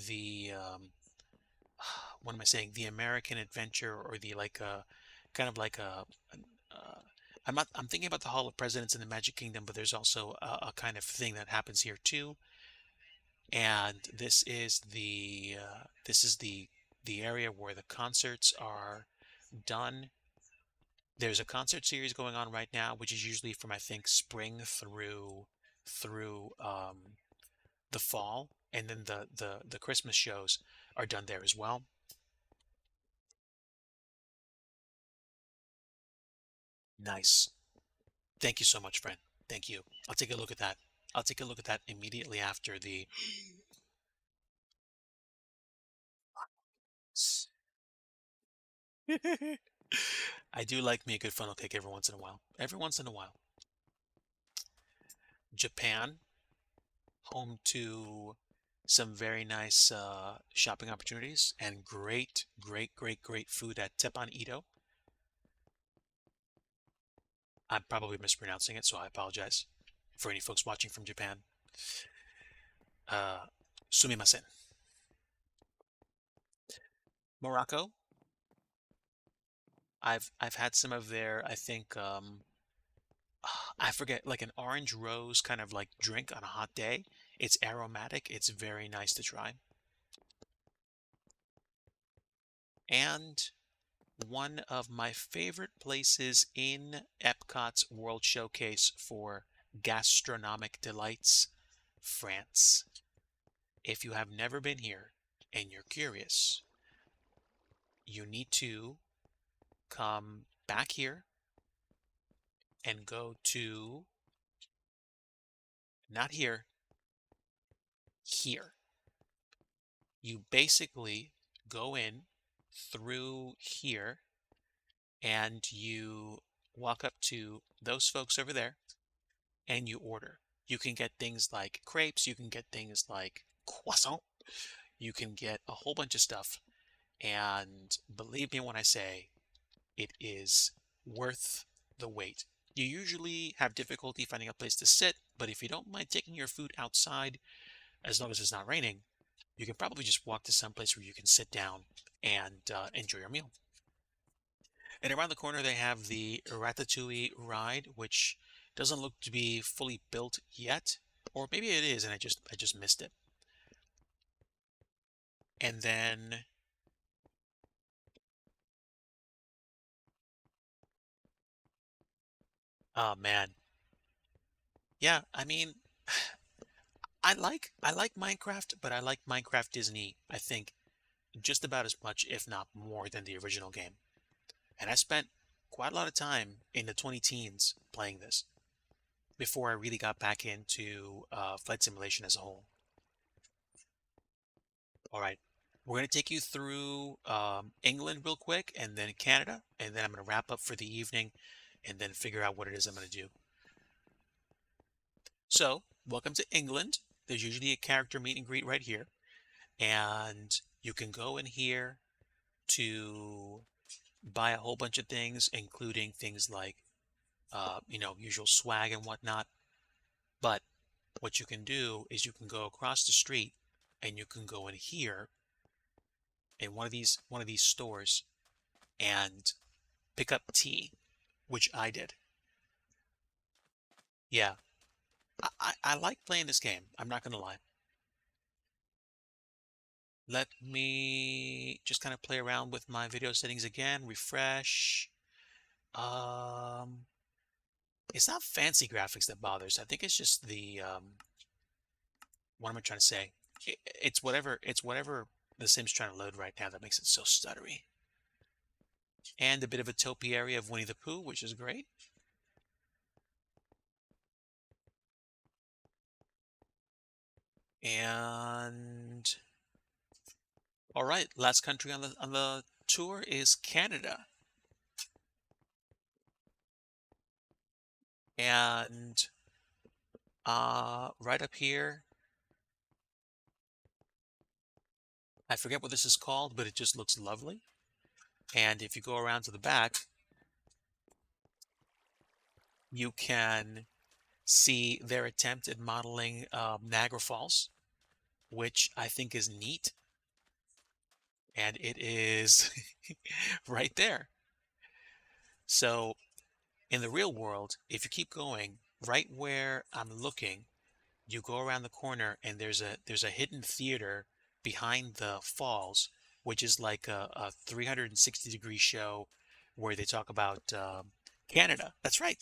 what am I saying? The American adventure, or the like kind of like uh, I'm thinking about the Hall of Presidents in the Magic Kingdom, but there's also a kind of thing that happens here too. And this is the area where the concerts are done. There's a concert series going on right now, which is usually from, I think, spring through the fall, and then the Christmas shows are done there as well. Nice. Thank you so much, friend. Thank you. I'll take a look at that. I'll take a look at that immediately after the. I do like me a good funnel cake every once in a while. Every once in a while. Japan, home to some very nice shopping opportunities and great, great, great, great food at Teppan Edo. I'm probably mispronouncing it, so I apologize for any folks watching from Japan. Uh, Sumimasen. Morocco. I've had some of their, I think, I forget, like an orange rose kind of like drink on a hot day. It's aromatic. It's very nice to try. And one of my favorite places in Epcot's World Showcase for gastronomic delights, France. If you have never been here and you're curious, you need to come back here and go to, not here, here. You basically go in through here and you walk up to those folks over there and you order. You can get things like crepes, you can get things like croissant, you can get a whole bunch of stuff. And believe me when I say it is worth the wait. You usually have difficulty finding a place to sit, but if you don't mind taking your food outside, as long as it's not raining, you can probably just walk to some place where you can sit down and enjoy your meal. And around the corner, they have the Ratatouille ride, which doesn't look to be fully built yet, or maybe it is, and I just missed it. And then, oh man, yeah, I mean, I like Minecraft, but I like Minecraft Disney, I think, just about as much, if not more, than the original game. And I spent quite a lot of time in the 20 teens playing this before I really got back into flight simulation as a whole. All right, we're going to take you through England real quick, and then Canada, and then I'm going to wrap up for the evening, and then figure out what it is I'm going to do. So, welcome to England. There's usually a character meet and greet right here, and you can go in here to buy a whole bunch of things, including things like, usual swag and whatnot. But what you can do is you can go across the street and you can go in here in one of these stores and pick up tea, which I did. Yeah, I like playing this game. I'm not gonna lie. Let me just kind of play around with my video settings again, refresh. Um, it's not fancy graphics that bothers. I think it's just the what am I trying to say? It's whatever the Sim's trying to load right now that makes it so stuttery. And a bit of a topiary of Winnie the Pooh, which is great. And all right, last country on the tour is Canada. And right up here, I forget what this is called, but it just looks lovely. And if you go around to the back, you can see their attempt at modeling Niagara Falls, which I think is neat. And it is right there. So in the real world, if you keep going right where I'm looking, you go around the corner and there's a hidden theater behind the falls, which is like a 360-degree show where they talk about Canada. That's right.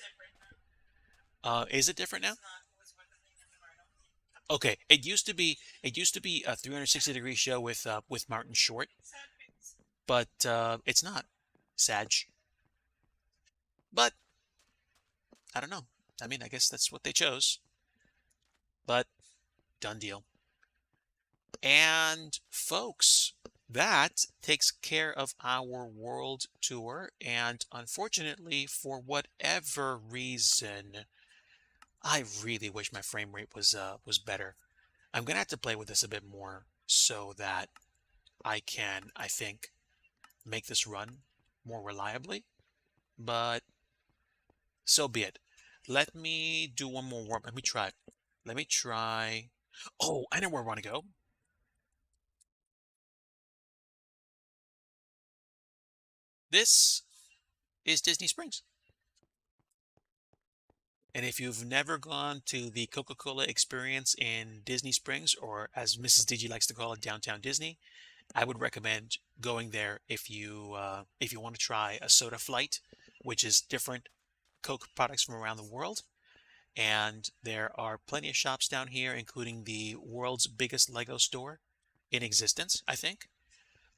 Is it different now? Okay, it used to be a 360-degree show with Martin Short, but it's not Sag. But I don't know. I mean, I guess that's what they chose. But done deal. And folks, that takes care of our world tour. And unfortunately, for whatever reason, I really wish my frame rate was better. I'm gonna have to play with this a bit more so that I can, I think, make this run more reliably. But so be it. Let me do one more warm. Let me try. Let me try. Oh, I know where I want to go. This is Disney Springs. And if you've never gone to the Coca-Cola experience in Disney Springs, or as Mrs. Digi likes to call it, Downtown Disney, I would recommend going there if you want to try a soda flight, which is different Coke products from around the world. And there are plenty of shops down here, including the world's biggest Lego store in existence, I think,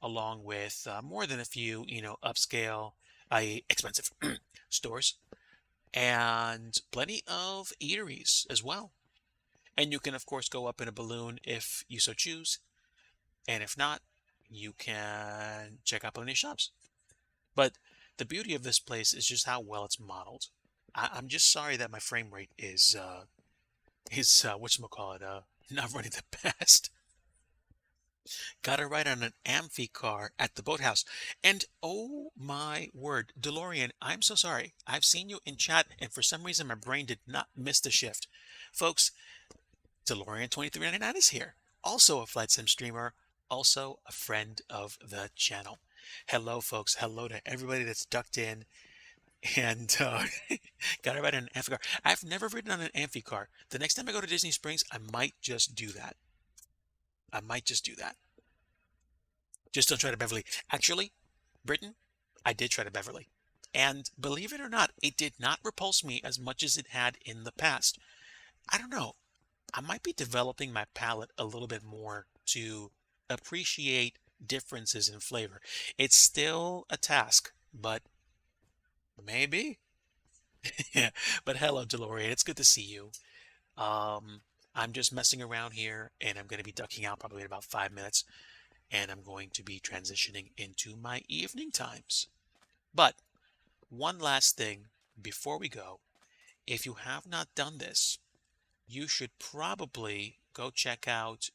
along with more than a few, upscale, i.e., expensive stores, and plenty of eateries as well. And you can, of course, go up in a balloon if you so choose. And if not, you can check out plenty of shops. But the beauty of this place is just how well it's modeled. I'm just sorry that my frame rate is whatchamacallit, not running the best. Got to ride on an amphi car at the boathouse. And oh my word, DeLorean, I'm so sorry. I've seen you in chat, and for some reason my brain did not miss the shift. Folks, DeLorean 2399 is here. Also a Flight Sim streamer, also a friend of the channel. Hello, folks. Hello to everybody that's ducked in. And got to ride on an amphi car. I've never ridden on an amphi car. The next time I go to Disney Springs, I might just do that. I might just do that. Just don't try to Beverly. Actually, Britain, I did try to Beverly. And believe it or not, it did not repulse me as much as it had in the past. I don't know. I might be developing my palate a little bit more to appreciate differences in flavor. It's still a task, but maybe. Yeah. But hello, DeLorean. It's good to see you. I'm just messing around here, and I'm going to be ducking out probably in about 5 minutes, and I'm going to be transitioning into my evening times. But one last thing before we go, if you have not done this, you should probably go check out,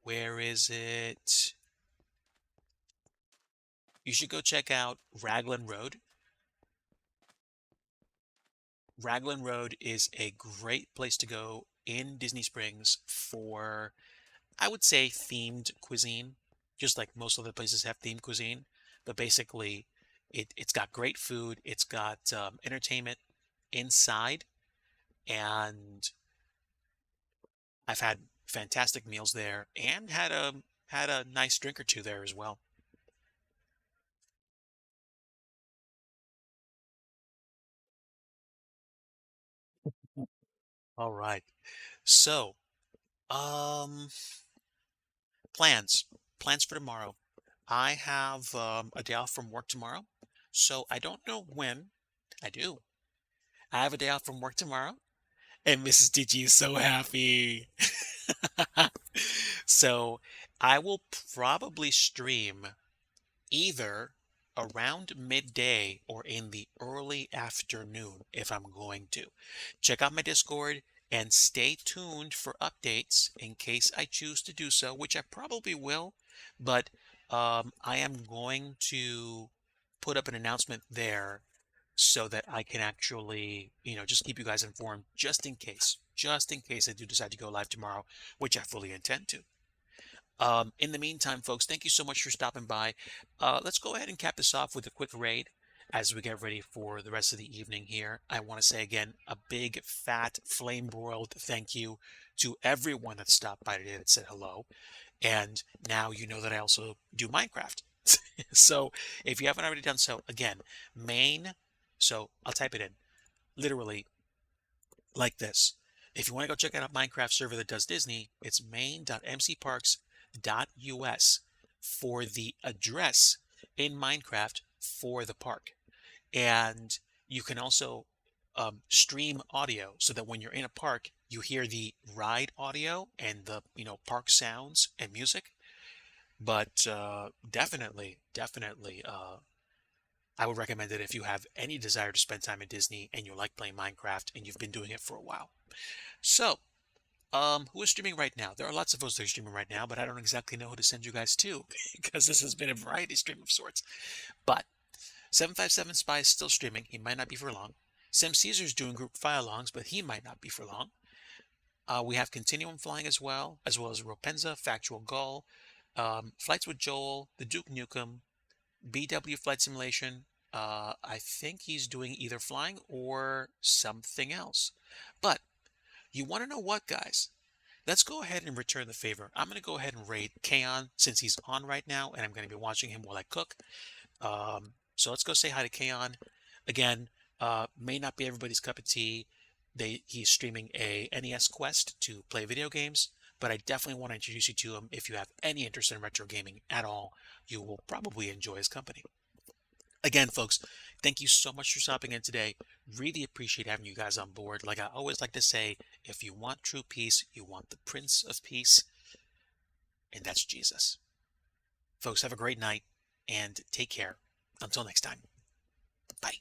where is it? You should go check out Raglan Road. Raglan Road is a great place to go in Disney Springs for, I would say, themed cuisine, just like most other places have themed cuisine. But basically, it's got great food, it's got entertainment inside, and I've had fantastic meals there and had a nice drink or two there as well. All right. So, um, plans. Plans for tomorrow. I have a day off from work tomorrow. So I don't know when. I do. I have a day off from work tomorrow. And Mrs. DG is so happy. So I will probably stream either around midday or in the early afternoon if I'm going to. Check out my Discord and stay tuned for updates in case I choose to do so, which I probably will. But I am going to put up an announcement there so that I can actually, just keep you guys informed just in case I do decide to go live tomorrow, which I fully intend to. In the meantime, folks, thank you so much for stopping by. Let's go ahead and cap this off with a quick raid as we get ready for the rest of the evening here. I want to say again, a big, fat, flame broiled thank you to everyone that stopped by today that said hello. And now you know that I also do Minecraft. So if you haven't already done so, again, main. So I'll type it in literally like this. If you want to go check out a Minecraft server that does Disney, it's main.mcparks.us for the address in Minecraft for the park. And you can also stream audio so that when you're in a park, you hear the ride audio and the park sounds and music. But definitely, I would recommend it if you have any desire to spend time at Disney and you like playing Minecraft and you've been doing it for a while. So, who is streaming right now? There are lots of folks that are streaming right now, but I don't exactly know who to send you guys to because this has been a variety stream of sorts. But 757 Spy is still streaming. He might not be for long. Sim Caesar's doing group file-alongs, but he might not be for long. We have Continuum flying as well as Ropenza, Factual Gull, Flights with Joel, the Duke Nukem, BW Flight Simulation. I think he's doing either flying or something else. But you want to know what, guys? Let's go ahead and return the favor. I'm going to go ahead and raid Kaon since he's on right now, and I'm going to be watching him while I cook. So let's go say hi to Kaon. Again, may not be everybody's cup of tea. He's streaming a NES Quest to play video games, but I definitely want to introduce you to him. If you have any interest in retro gaming at all, you will probably enjoy his company. Again, folks, thank you so much for stopping in today. Really appreciate having you guys on board. Like I always like to say, if you want true peace, you want the Prince of Peace, and that's Jesus. Folks, have a great night and take care. Until next time. Bye.